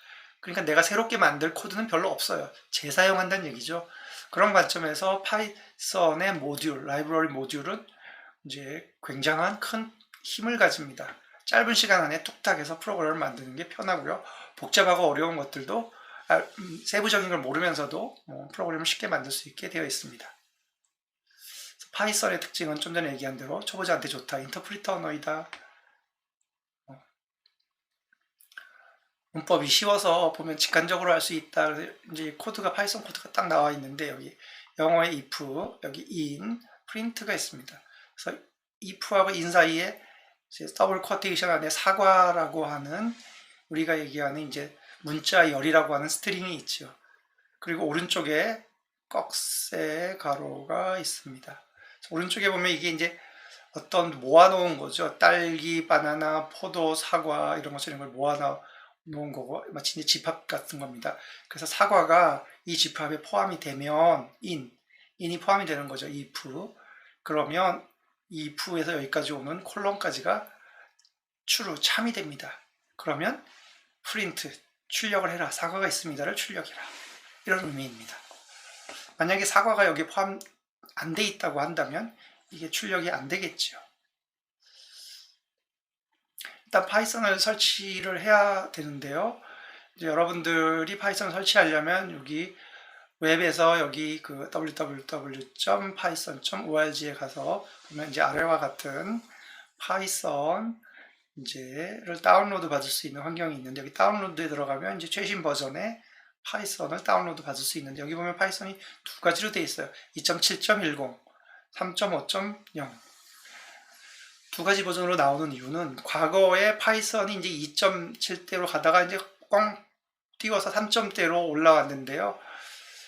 그러니까 내가 새롭게 만들 코드는 별로 없어요. 재사용한다는 얘기죠. 그런 관점에서 파이썬의 모듈, 라이브러리 모듈은 이제 굉장한 큰 힘을 가집니다. 짧은 시간 안에 뚝딱 해서 프로그램을 만드는 게 편하고요. 복잡하고 어려운 것들도 세부적인 걸 모르면서도 프로그램을 쉽게 만들 수 있게 되어 있습니다. 파이썬의 특징은 좀 전에 얘기한 대로 초보자한테 좋다. 인터프리터 언어이다. 문법이 쉬워서 보면 직관적으로 할 수 있다. 이제 코드가 파이썬 코드가 딱 나와 있는데 여기 영어의 if, 여기 in, print가 있습니다. 그래서 if하고 in 사이에 더블 쿼테이션 안에 사과라고 하는 우리가 얘기하는 이제 문자 열이라고 하는 스트링이 있죠. 그리고 오른쪽에 꺽쇠 가로가 있습니다. 오른쪽에 보면 이게 이제 어떤 모아놓은 거죠. 딸기, 바나나, 포도, 사과 이런 것처럼 걸 모아놓은 거고 마치 이제 집합 같은 겁니다. 그래서 사과가 이 집합에 포함이 되면 in이 포함이 되는 거죠. if. 그러면 if에서 여기까지 오는 콜론까지가 true, 참이 됩니다. 그러면 print, 출력을 해라. 사과가 있습니다를 출력해라. 이런 의미입니다. 만약에 사과가 여기에 포함 안 돼 있다고 한다면 이게 출력이 안 되겠죠. 일단 파이썬을 설치를 해야 되는데요. 이제 여러분들이 파이썬을 설치하려면 여기 웹에서 여기 그 www.python.org에 가서 보면 이제 아래와 같은 파이썬 이제를 다운로드 받을 수 있는 환경이 있는데 여기 다운로드에 들어가면 이제 최신 버전의 파이썬을 다운로드 받을 수 있는데 여기 보면 파이썬이 두 가지로 되어 있어요. 2.7.10, 3.5.0 두 가지 버전으로 나오는 이유는 과거에 파이썬이 이제 2.7대로 가다가 이제 꽝 띄워서 3점대로 올라왔는데요.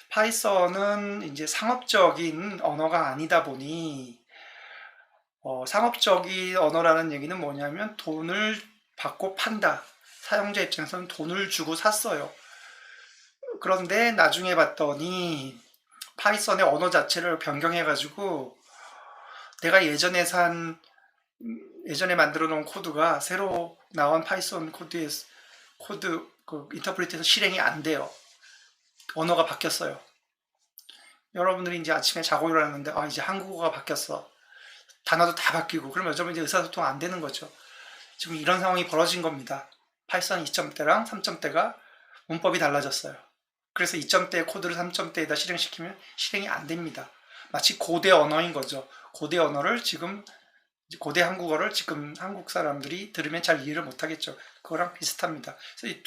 파이썬은 이제 상업적인 언어가 아니다 보니 상업적인 언어라는 얘기는 뭐냐면 돈을 받고 판다. 사용자 입장에서는 돈을 주고 샀어요. 그런데 나중에 봤더니 파이썬의 언어 자체를 변경해가지고 내가 예전에 만들어 놓은 코드가 새로 나온 파이썬 코드 그 인터프리트에서 실행이 안 돼요. 언어가 바뀌었어요. 여러분들이 이제 아침에 자고 일어났는데 이제 한국어가 바뀌었어. 단어도 다 바뀌고 그러면 어쩌면 이제 의사소통 안 되는 거죠. 지금 이런 상황이 벌어진 겁니다. 파이썬 2점대랑 3점대가 문법이 달라졌어요. 그래서 2점대 코드를 3점대에다 실행시키면 실행이 안 됩니다. 마치 고대 언어인 거죠. 고대 한국어를 지금 한국 사람들이 들으면 잘 이해를 못 하겠죠. 그거랑 비슷합니다. 그래서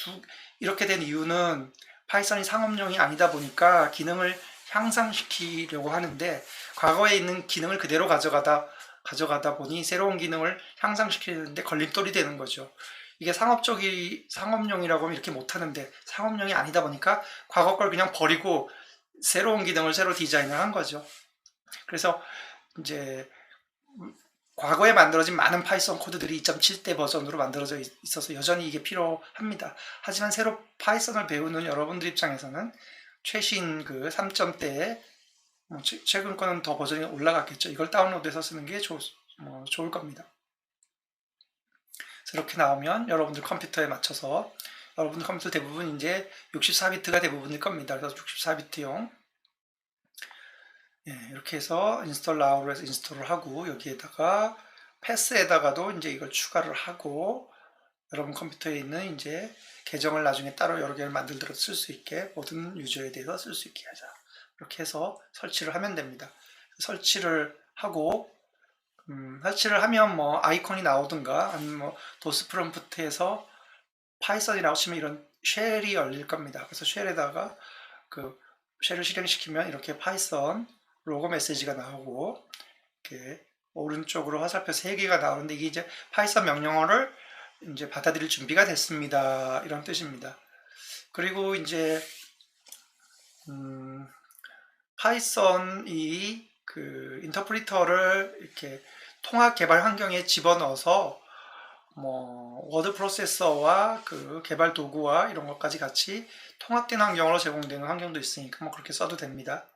이렇게 된 이유는 파이썬이 상업용이 아니다 보니까 기능을 향상시키려고 하는데 과거에 있는 기능을 그대로 가져가다 보니 새로운 기능을 향상시키는데 걸림돌이 되는 거죠. 이게 상업용이라고 하면 이렇게 못하는데 상업용이 아니다 보니까 과거 걸 그냥 버리고 새로운 기능을 새로 디자인을 한 거죠. 그래서 이제 과거에 만들어진 많은 파이썬 코드들이 2.7대 버전으로 만들어져 있어서 여전히 이게 필요합니다. 하지만 새로 파이썬을 배우는 여러분들 입장에서는 최신 그 3점대에 최근 거는 더 버전이 올라갔겠죠. 이걸 다운로드해서 쓰는 게 좋을 겁니다. 이렇게 나오면 여러분들 컴퓨터에 맞춰서 여러분들 컴퓨터 대부분 이제 64비트가 대부분일 겁니다. 그래서 64비트용 이렇게 해서 인스톨 now로 해서 인스톨을 하고 여기에다가 패스에다가도 이제 이걸 추가를 하고 여러분 컴퓨터에 있는 이제 계정을 나중에 따로 여러 개를 만들더라도 쓸 수 있게 모든 유저에 대해서 쓸 수 있게 하자. 이렇게 해서 설치를 하면 됩니다. 설치를 하고 설치를 하면 뭐 아이콘이 나오든가 아니면 뭐 도스 프롬프트에서 파이썬이라고 치면 이런 쉘이 열릴 겁니다. 그래서 쉘에다가 그 쉘을 실행시키면 이렇게 파이썬 로고 메시지가 나오고 이렇게 오른쪽으로 화살표 3개가 나오는데 이게 이제 파이썬 명령어를 이제 받아들일 준비가 됐습니다. 이런 뜻입니다. 그리고 이제 파이썬이 그 인터프리터를 이렇게 통합 개발 환경에 집어넣어서 뭐 워드 프로세서와 그 개발 도구와 이런 것까지 같이 통합된 환경으로 제공되는 환경도 있으니까 뭐 그렇게 써도 됩니다.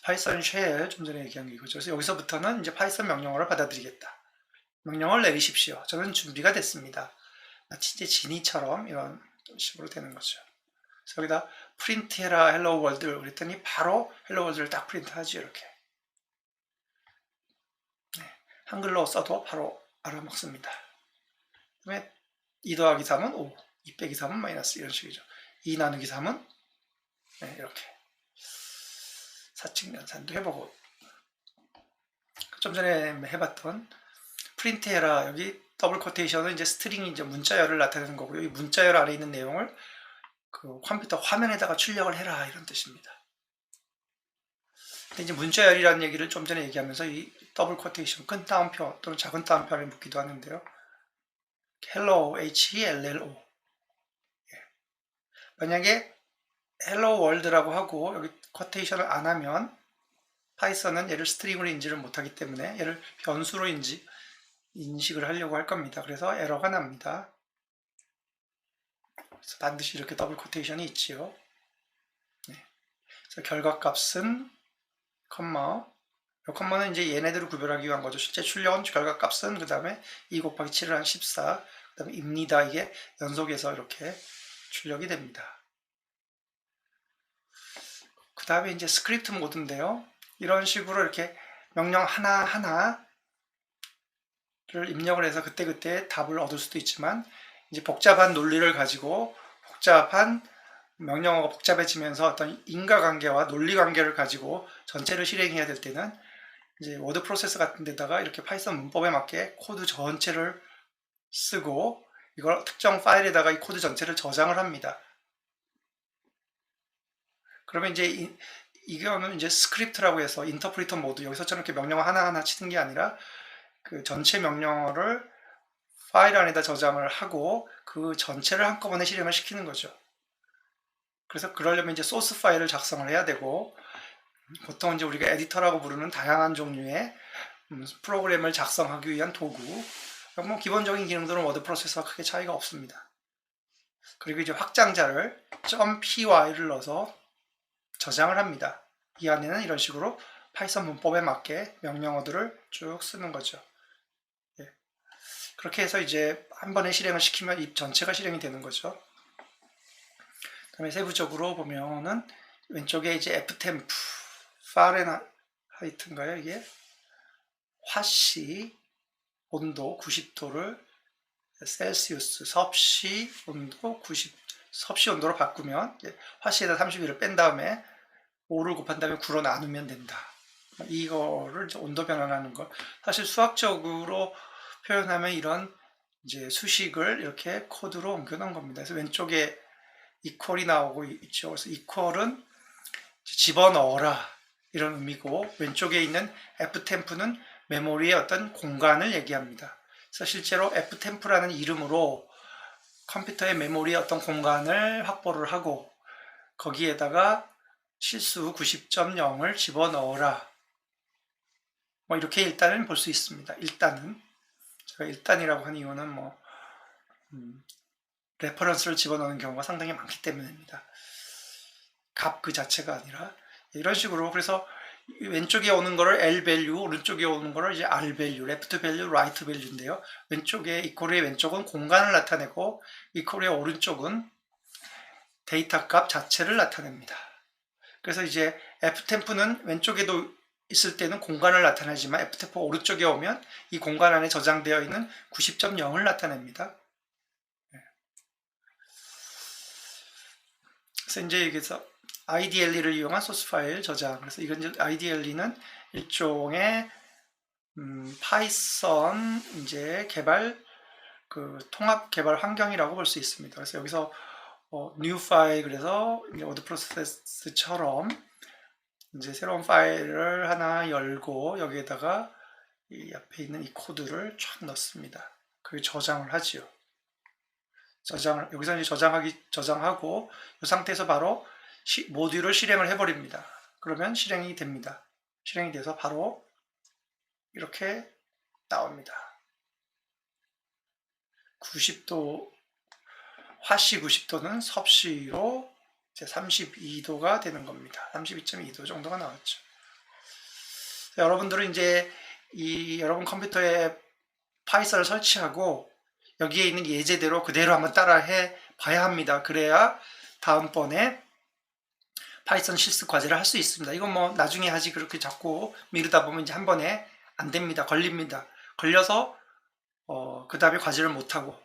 파이썬 쉘 좀 전에 얘기한 게 이거죠. 그래서 여기서부터는 이제 파이썬 명령어를 받아들이겠다. 명령어를 내리십시오. 저는 준비가 됐습니다. 마치 이제 지니처럼 이런 식으로 되는 거죠. 그래서 여기다 프린트해라 헬로 월드 그랬더니 바로 헬로 월드를 딱 프린트하죠. 이렇게 한글로 써도 바로 알아먹습니다. 그 다음에 2 더하기 3은 5, 2 빼기 3은 마이너스 이런 식이죠. 2 나누기 3은 이렇게 사칙연산도 해보고 좀 전에 해봤던 프린트해라 여기 더블 코테이션은 이제 스트링이 이제 문자열을 나타내는 거고요. 이 문자열 안에 있는 내용을 그 컴퓨터 화면에다가 출력을 해라 이런 뜻입니다. 근데 이제 문자열이라는 얘기를 좀 전에 얘기하면서 이 더블 코테이션 큰 따옴표 또는 작은 따옴표를 묻기도 하는데요. hello, hello. 만약에 hello world라고 하고 여기 코테이션을 안 하면 파이썬은 얘를 스트링으로 인지를 못하기 때문에 얘를 변수로 인식을 하려고 할 겁니다. 그래서 에러가 납니다. 그래서 반드시 이렇게 더블 코테이션이 있지요. 그래서 결과값은 컴마 이 컴마는 이제 얘네들을 구별하기 위한 거죠. 실제 출력은 결과값은 그 다음에 2 곱하기 7을 한 14, 그 다음에 입니다. 이게 연속해서 이렇게 출력이 됩니다. 그 다음에 이제 스크립트 모드인데요. 이런 식으로 이렇게 명령 하나하나를 입력을 해서 그때그때 답을 얻을 수도 있지만 이제 복잡한 논리를 가지고 복잡한 명령어가 복잡해지면서 어떤 인과관계와 논리관계를 가지고 전체를 실행해야 될 때는 이제 워드 프로세서 같은 데다가 이렇게 파이썬 문법에 맞게 코드 전체를 쓰고 이걸 특정 파일에다가 이 코드 전체를 저장을 합니다. 그러면 이제 이거는 이제 스크립트라고 해서 인터프리터 모드 여기서처럼 이렇게 명령어 하나하나 치는 게 아니라 그 전체 명령어를 파일 안에다 저장을 하고 그 전체를 한꺼번에 실행을 시키는 거죠. 그래서 그러려면 이제 소스 파일을 작성을 해야 되고 보통 이제 우리가 에디터라고 부르는 다양한 종류의 프로그램을 작성하기 위한 도구 뭐 기본적인 기능들은 워드 프로세서와 크게 차이가 없습니다. 그리고 이제 확장자를 .py를 넣어서 저장을 합니다. 이 안에는 이런 식으로 파이썬 문법에 맞게 명령어들을 쭉 쓰는 거죠. 그렇게 해서 이제 한 번에 실행을 시키면 이 전체가 실행이 되는 거죠. 그 다음에 세부적으로 보면은 왼쪽에 이제 ftemp 파렌하이트인가요 이게? 화씨 온도 90도를 셀시우스 섭씨 온도 90 섭씨 온도로 바꾸면 화씨에다 31을 뺀 다음에 5를 곱한 다음에 9로 나누면 된다. 이거를 온도 변환하는 거. 사실 수학적으로 표현하면 이런 이제 수식을 이렇게 코드로 옮겨 놓은 겁니다. 그래서 왼쪽에 이퀄이 나오고 있죠. 그래서 이퀄은 집어넣어라 이런 의미고 왼쪽에 있는 ftem프는 메모리의 어떤 공간을 얘기합니다. 그래서 실제로 ftem프라는 이름으로 컴퓨터의 메모리의 어떤 공간을 확보를 하고 거기에다가 실수 90.0을 집어넣어라 뭐 이렇게 일단은 볼 수 있습니다. 일단은 제가 일단이라고 한 이유는 뭐 레퍼런스를 집어넣는 경우가 상당히 많기 때문입니다. 값 그 자체가 아니라 이런 식으로. 그래서 왼쪽에 오는 거를 L 밸류, 오른쪽에 오는 거를 이제 R 밸류, 레프트 밸류, 라이트 밸류인데요. 왼쪽에 이퀄의 왼쪽은 공간을 나타내고 이퀄의 오른쪽은 데이터 값 자체를 나타냅니다. 그래서 이제 ftem프는 왼쪽에도 있을 때는 공간을 나타내지만 ftem프 오른쪽에 오면 이 공간 안에 저장되어 있는 90.0을 나타냅니다. 그래서 이제 여기서 IDLE를 이용한 소스 파일 저장. 그래서 이건 이제 IDLE는 일종의 파이썬 이제 개발 그 통합 개발 환경이라고 볼 수 있습니다. 그래서 여기서 new 파일, 그래서 워드 프로세스처럼 이제 새로운 파일을 하나 열고 여기에다가 이 앞에 있는 이 코드를 쫙 넣습니다. 그리고 저장을 하지요. 여기서 이제 저장하고 이 상태에서 바로 모듈을 실행을 해버립니다. 그러면 실행이 됩니다. 실행이 돼서 바로 이렇게 나옵니다. 90도, 화씨 90도는 섭씨로 이제 32도가 되는 겁니다. 32.2도 정도가 나왔죠. 여러분들은 이제 여러분 컴퓨터에 파이썬을 설치하고 여기에 있는 예제대로 그대로 한번 따라해 봐야 합니다. 그래야 다음번에 파이썬 실습 과제를 할 수 있습니다. 이건 뭐 나중에 하지 그렇게 자꾸 미루다 보면 이제 한 번에 안 됩니다. 걸립니다. 걸려서 그 다음에 과제를 못하고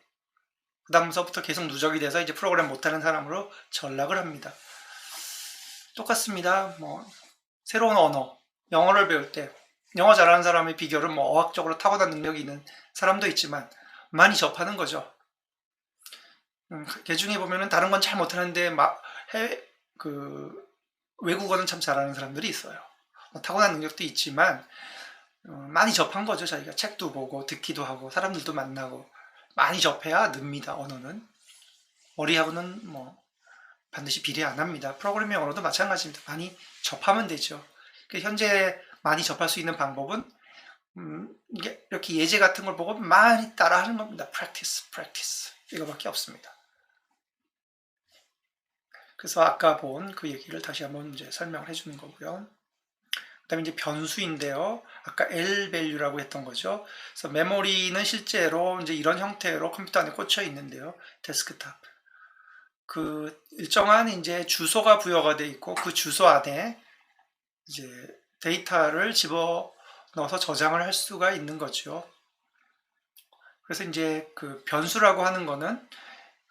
그 다음서부터 계속 누적이 돼서 이제 프로그램 못하는 사람으로 전락을 합니다. 똑같습니다. 뭐 새로운 언어, 영어를 배울 때 영어 잘하는 사람의 비결은 뭐 어학적으로 타고난 능력이 있는 사람도 있지만 많이 접하는 거죠. 그 중에 보면은 다른 건 잘 못하는데 외국어는 참 잘하는 사람들이 있어요. 타고난 능력도 있지만 많이 접한 거죠. 자기가 책도 보고 듣기도 하고 사람들도 만나고 많이 접해야 늡니다. 언어는 머리하고는 뭐 반드시 비례 안 합니다. 프로그래밍 언어도 마찬가지입니다. 많이 접하면 되죠. 현재 많이 접할 수 있는 방법은 이렇게 예제 같은 걸 보고 많이 따라하는 겁니다. practice 이거밖에 없습니다. 그래서 아까 본 그 얘기를 다시 한번 이제 설명을 해주는 거고요. 그다음에 이제 변수인데요. 아까 L value라고 했던 거죠. 그래서 메모리는 실제로 이제 이런 형태로 컴퓨터 안에 꽂혀 있는데요. 데스크탑. 그 일정한 이제 주소가 부여가 돼 있고 그 주소 안에 이제 데이터를 집어 넣어서 저장을 할 수가 있는 거죠. 그래서 이제 그 변수라고 하는 거는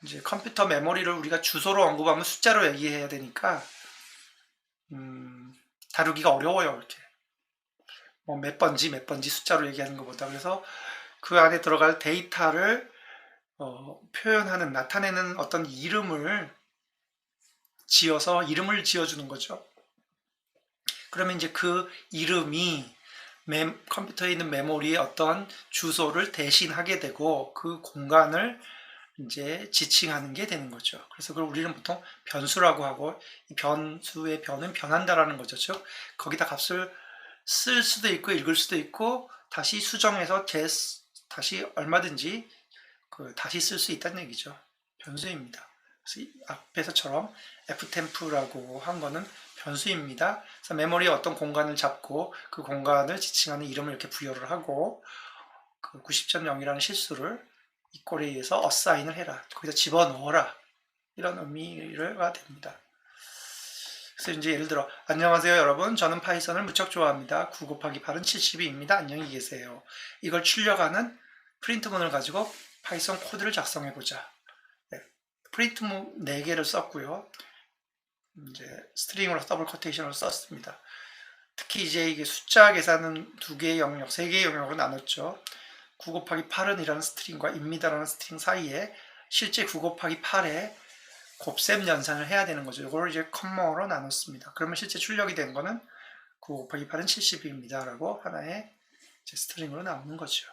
이제 컴퓨터 메모리를 우리가 주소로 언급하면 숫자로 얘기해야 되니까 다루기가 어려워요. 이렇게 뭐 몇 번지 숫자로 얘기하는 것보다. 그래서 그 안에 들어갈 데이터를 표현하는, 나타내는 어떤 이름을 지어주는 거죠. 그러면 이제 그 이름이 컴퓨터에 있는 메모리의 어떤 주소를 대신하게 되고 그 공간을 이제 지칭하는 게 되는 거죠. 그래서 그걸 우리는 보통 변수라고 하고, 이 변수의 변은 변한다라는 거죠. 즉 거기다 값을 쓸 수도 있고 읽을 수도 있고 다시 수정해서 다시 얼마든지 다시 쓸 수 있다는 얘기죠. 변수입니다. 그래서 앞에서처럼 ftem프라고 한 거는 변수입니다. 그래서 메모리의 어떤 공간을 잡고 그 공간을 지칭하는 이름을 이렇게 부여를 하고 그 90.0이라는 실수를 이퀄에 의해서 어사인을 해라. 거기다 집어넣어라. 이런 의미가 됩니다. 그래서 이제 예를 들어 안녕하세요 여러분, 저는 파이썬을 무척 좋아합니다. 9 곱하기 8은 72입니다. 안녕히 계세요. 이걸 출력하는 프린트문을 가지고 파이썬 코드를 작성해 보자. 네, 프린트문 4개를 썼고요. 이제 스트링으로 더블 코테이션을 썼습니다. 특히 이제 이게 숫자 계산은 2개의 영역, 3개의 영역으로 나눴죠. 9 곱하기 8은 이라는 스트링과 입니다라는 스트링 사이에 실제 9 곱하기 8에 곱셈 연산을 해야 되는 거죠. 이걸 이제 컴마로 나눴습니다. 그러면 실제 출력이 된 거는 9 곱하기 8은 70입니다. 라고 하나의 이제 스트링으로 나오는 거죠.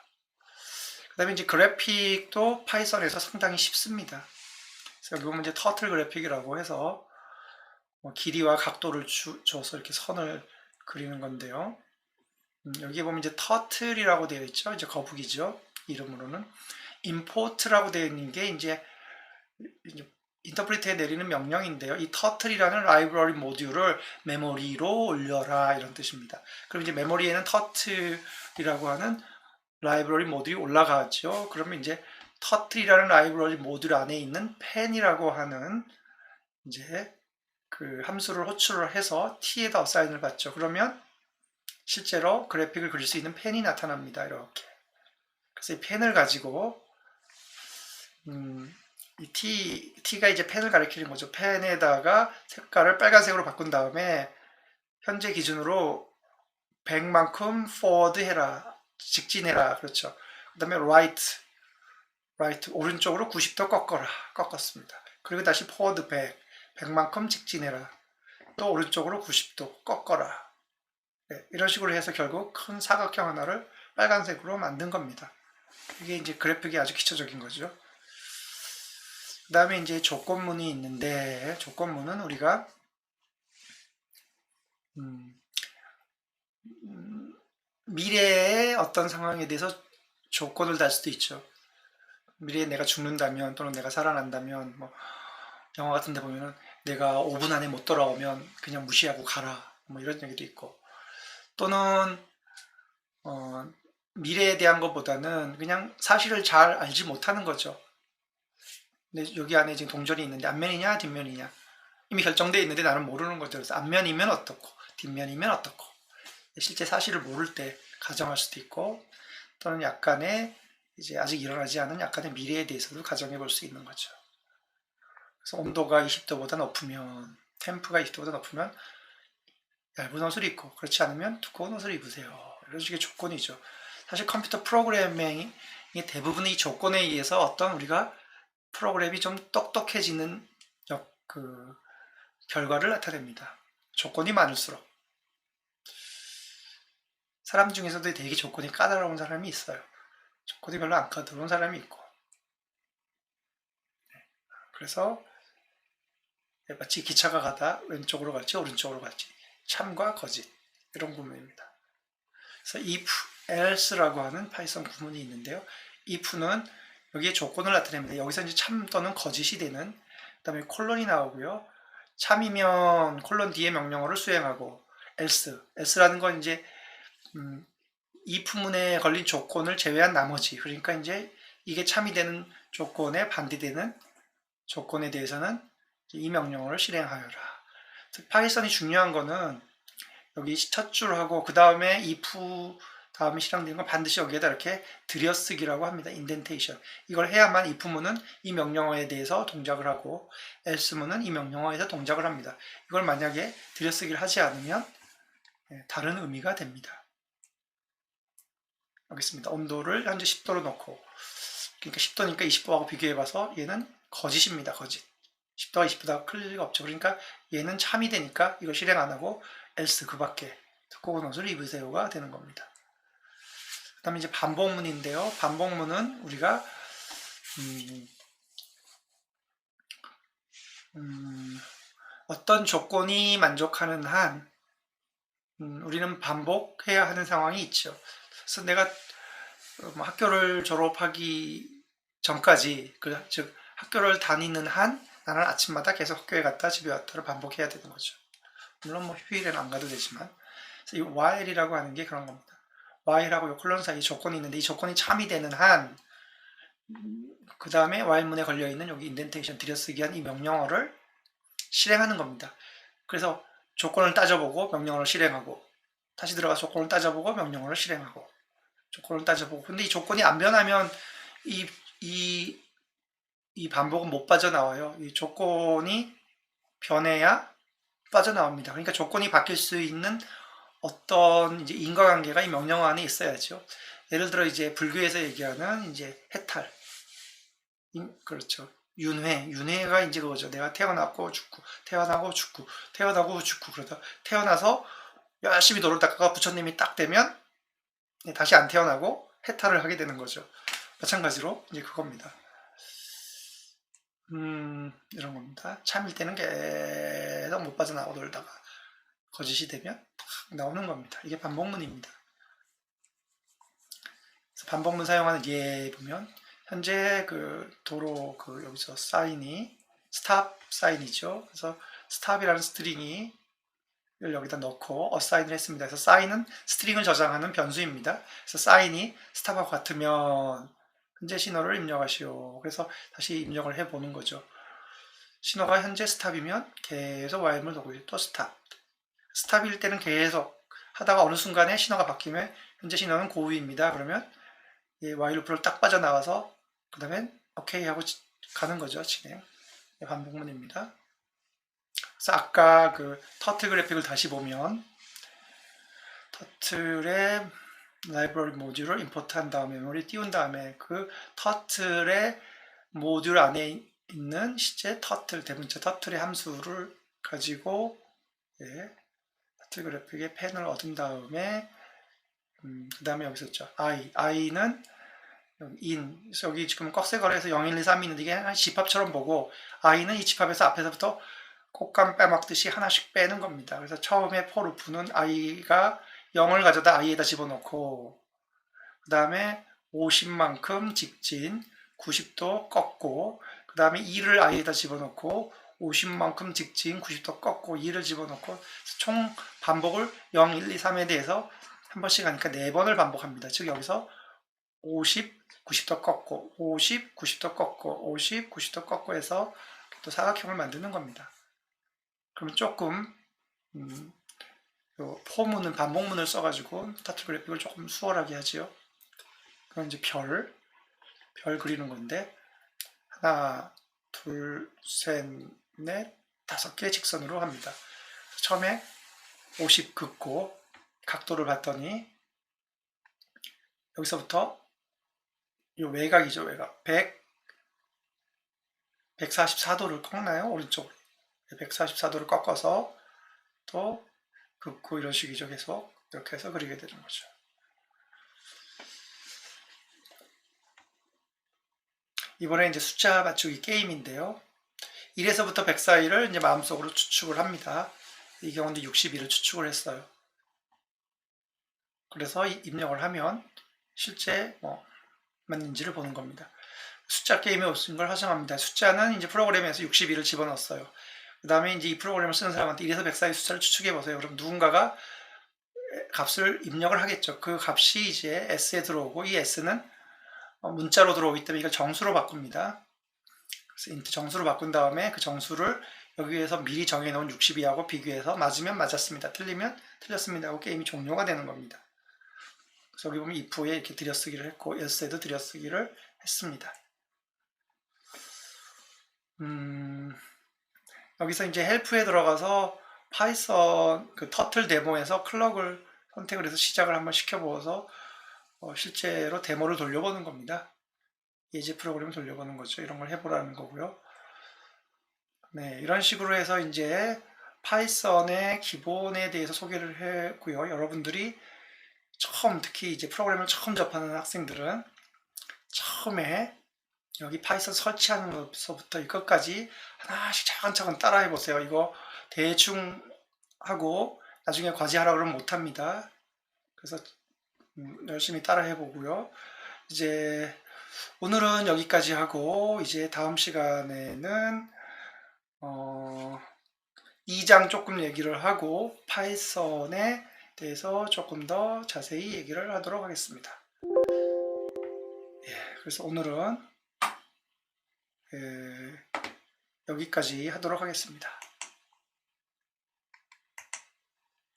그 다음에 이제 그래픽도 파이썬에서 상당히 쉽습니다. 그래서 여기 보면 이제 터틀 그래픽이라고 해서 길이와 각도를 줘서 이렇게 선을 그리는 건데요. 여기에 보면 이제 터틀이라고 되어 있죠. 이제 거북이죠. 이름으로는. import라고 되어 있는 게 이제 인터프리트에 내리는 명령인데요. 이 터틀이라는 라이브러리 모듈을 메모리로 올려라 이런 뜻입니다. 그럼 이제 메모리에는 터틀이라고 하는 라이브러리 모듈이 올라가죠. 그러면 이제 터틀이라는 라이브러리 모듈 안에 있는 펜이라고 하는 이제 그 함수를 호출을 해서 t에다 어사인을 받죠. 그러면 실제로 그래픽을 그릴 수 있는 펜이 나타납니다. 이렇게. 그래서 이 펜을 가지고 이 t가 이제 펜을 가리키는 거죠. 펜에다가 색깔을 빨간색으로 바꾼 다음에 현재 기준으로 100만큼 forward 해라. 직진해라. 그렇죠. 그 다음에 right 오른쪽으로 90도 꺾었습니다. 그리고 다시 forward 100만큼 직진해라. 또 오른쪽으로 90도 꺾어라. 네, 이런 식으로 해서 결국 큰 사각형 하나를 빨간색으로 만든 겁니다. 이게 이제 그래픽이 아주 기초적인 거죠. 그 다음에 이제 조건문이 있는데, 조건문은 우리가 미래의 어떤 상황에 대해서 조건을 달 수도 있죠. 미래에 내가 죽는다면 또는 내가 살아난다면, 뭐 영화 같은 데 보면은 내가 5분 안에 못 돌아오면 그냥 무시하고 가라, 뭐 이런 얘기도 있고, 또는 미래에 대한 것보다는 그냥 사실을 잘 알지 못하는 거죠. 근데 여기 안에 지금 동전이 있는데 앞면이냐 뒷면이냐 이미 결정되어 있는데 나는 모르는 거죠. 그래서 앞면이면 어떻고 뒷면이면 어떻고, 실제 사실을 모를 때 가정할 수도 있고, 또는 약간의 이제 아직 일어나지 않은 약간의 미래에 대해서도 가정해 볼 수 있는 거죠. 그래서 온도가 20도보다 높으면, 템프가 20도보다 높으면 얇은 옷을 입고, 그렇지 않으면 두꺼운 옷을 입으세요. 이런 식의 조건이죠. 사실 컴퓨터 프로그래밍이 대부분의 이 조건에 의해서 어떤 우리가 프로그램이 좀 똑똑해지는 그 결과를 나타냅니다. 조건이 많을수록. 사람 중에서도 되게 조건이 까다로운 사람이 있어요. 조건이 별로 안 까다로운 사람이 있고. 그래서 마치 기차가 가다 왼쪽으로 갈지 오른쪽으로 갈지, 참과 거짓, 이런 구문입니다. 그래서 if, else라고 하는 파이썬 구문이 있는데요. if는 여기에 조건을 나타냅니다. 여기서 이제 참 또는 거짓이 되는, 그 다음에 콜론이 나오고요. 참이면 콜론 뒤에 명령어를 수행하고, else라는 건 이제 if문에 걸린 조건을 제외한 나머지, 그러니까 이제 이게 참이 되는 조건에 반대되는 조건에 대해서는 이 명령어를 실행하여라. 파이썬이 중요한 거는 여기 첫 줄하고 그 다음에 if 다음에 실행되는 건 반드시 여기에다 이렇게 들여쓰기라고 합니다. 인덴테이션. 이걸 해야만 if문은 이 명령어에 대해서 동작을 하고 else문은 이 명령어에서 동작을 합니다. 이걸 만약에 들여쓰기를 하지 않으면 다른 의미가 됩니다. 여기 있습니다. 온도를 현재 10도로 놓고, 그러니까 10도니까 20도하고 비교해봐서 얘는 거짓입니다. 거짓. 10도가 20도다 클 리가 없죠. 그러니까 얘는 참이 되니까 이걸 실행 안 하고 else 그 밖에 두꺼운 옷을 입으세요가 되는 겁니다. 그 다음에 이제 반복문인데요. 반복문은 우리가 어떤 조건이 만족하는 한 우리는 반복해야 하는 상황이 있죠. 그래서 내가 학교를 졸업하기 전까지, 즉 학교를 다니는 한 나는 아침마다 계속 학교에 갔다 집에 왔다를 반복해야 되는 거죠. 물론 뭐 휴일에는 안 가도 되지만. 그래서 이 while이라고 하는 게 그런 겁니다. while하고 이 콜론 사이에 조건이 있는데 이 조건이 참이 되는 한, 그 다음에 while문에 걸려있는 여기 인덴테이션 들여쓰기 한 이 명령어를 실행하는 겁니다. 그래서 조건을 따져보고 명령어를 실행하고, 다시 들어가 조건을 따져보고 명령어를 실행하고, 조건을 따져보고. 근데 이 조건이 안 변하면 이 반복은 못 빠져나와요. 이 조건이 변해야 빠져나옵니다. 그러니까 조건이 바뀔 수 있는 어떤 이제 인과관계가 이 명령어 안에 있어야죠. 예를 들어 이제 불교에서 얘기하는 이제 해탈, 그렇죠. 윤회가 이제 그거죠. 내가 태어나고 죽고, 태어나고 죽고, 태어나고 죽고, 그러다 태어나서 열심히 노를 닦다가 부처님이 딱 되면 다시 안 태어나고 해탈을 하게 되는 거죠. 마찬가지로 이제 그겁니다. 이런 겁니다. 참일 때는 계속 못 빠져나오고 놀다가 거짓이 되면 탁 나오는 겁니다. 이게 반복문입니다. 반복문 사용하는 예 보면 현재 그 도로 그 여기서 사인이 스탑 사인이죠. 그래서 스탑이라는 스트링이 여기다 넣고 어사인을 했습니다. 그래서 사인은 스트링을 저장하는 변수입니다. 그래서 사인이 스탑하고 같으면 현재 신호를 입력하시오. 그래서 다시 입력을 해보는 거죠. 신호가 현재 스탑이면 계속 while을 돌고 또 스탑. 스탑일 때는 계속 하다가 어느 순간에 신호가 바뀌면 현재 신호는 고위입니다. 그러면 이 while 루프를 딱 빠져나와서 그 다음에 오케이 하고 가는 거죠. 진행. 반복문입니다. 그래서 아까 그 터틀 그래픽을 다시 보면 터틀의 라이브러리 모듈을 임포트한 다음에 메모리 띄운 다음에 그 터틀의 모듈 안에 있는 실제 터틀 대문자 터틀의 함수를 가지고 터틀 그래픽의 펜을 얻은 다음에 그 다음에 여기 있었죠. i는 in 여기 지금 꺽쇠거리에서 0, 1, 2, 3이 있는데 이게 한 집합처럼 보고 i는 이 집합에서 앞에서부터 곶감 빼먹듯이 하나씩 빼는 겁니다. 그래서 처음에 for loop는 i가 0을 가져다 i에다 집어넣고 그 다음에 50만큼 직진 90도 꺾고 그 다음에 2를 i에다 집어넣고 50만큼 직진 90도 꺾고 2를 집어넣고 총 반복을 0, 1, 2, 3에 대해서 한 번씩 하니까 4번을 반복합니다. 즉 여기서 50, 90도 꺾고 50, 90도 꺾고 50, 90도 꺾고 해서 또 사각형을 만드는 겁니다. 그러면 조금 포문은 반복문을 써가지고 터틀 그래픽을 조금 수월하게 하지요. 그럼 이제 별 그리는 건데 하나, 둘, 셋, 넷, 5개 직선으로 합니다. 처음에 50 긋고 각도를 봤더니 여기서부터 이 외곽이죠. 외곽 144도를 꺾나요? 오른쪽으로 144도를 꺾어서 또 긋고 이런 식이죠. 계속 이렇게 해서 그리게 되는 거죠. 이번에 이제 숫자 맞추기 게임인데요. 1에서부터 100 사이를 이제 마음속으로 추측을 합니다. 이 경우는 62를 추측을 했어요. 그래서 입력을 하면 실제 맞는지를 보는 겁니다. 숫자 게임에 없는 걸 화성합니다. 숫자는 이제 프로그램에서 62를 집어넣었어요. 그 다음에 이제 이 프로그램을 쓰는 사람한테 1에서 100 사이 숫자를 추측해 보세요. 그럼 누군가가 값을 입력을 하겠죠. 그 값이 이제 S에 들어오고 이 S는 문자로 들어오기 때문에 이걸 정수로 바꿉니다. 그래서 인트 정수로 바꾼 다음에 그 정수를 여기에서 미리 정해놓은 62하고 비교해서 맞으면 맞았습니다. 틀리면 틀렸습니다 하고 게임이 종료가 되는 겁니다. 그래서 여기 보면 if에 이렇게 들여쓰기를 했고 else에도 들여쓰기를 했습니다. 여기서 이제 헬프에 들어가서 파이썬 그 터틀 데모에서 클럭을 선택을 해서 시작을 한번 시켜보아서 실제로 데모를 돌려보는 겁니다. 예제 프로그램을 돌려보는 거죠. 이런 걸 해보라는 거고요. 네, 이런 식으로 해서 이제 파이썬의 기본에 대해서 소개를 했고요. 여러분들이 특히 이제 프로그램을 처음 접하는 학생들은 처음에 여기 파이썬 설치하는 것부터 이것까지 하나씩 차근차근 따라해 보세요. 이거 대충 하고 나중에 과제하라 그러면 못합니다. 그래서 열심히 따라해 보고요. 이제 오늘은 여기까지 하고 이제 다음 시간에는 2장 조금 얘기를 하고 파이썬에 대해서 조금 더 자세히 얘기를 하도록 하겠습니다. 그래서 오늘은 여기까지 하도록 하겠습니다.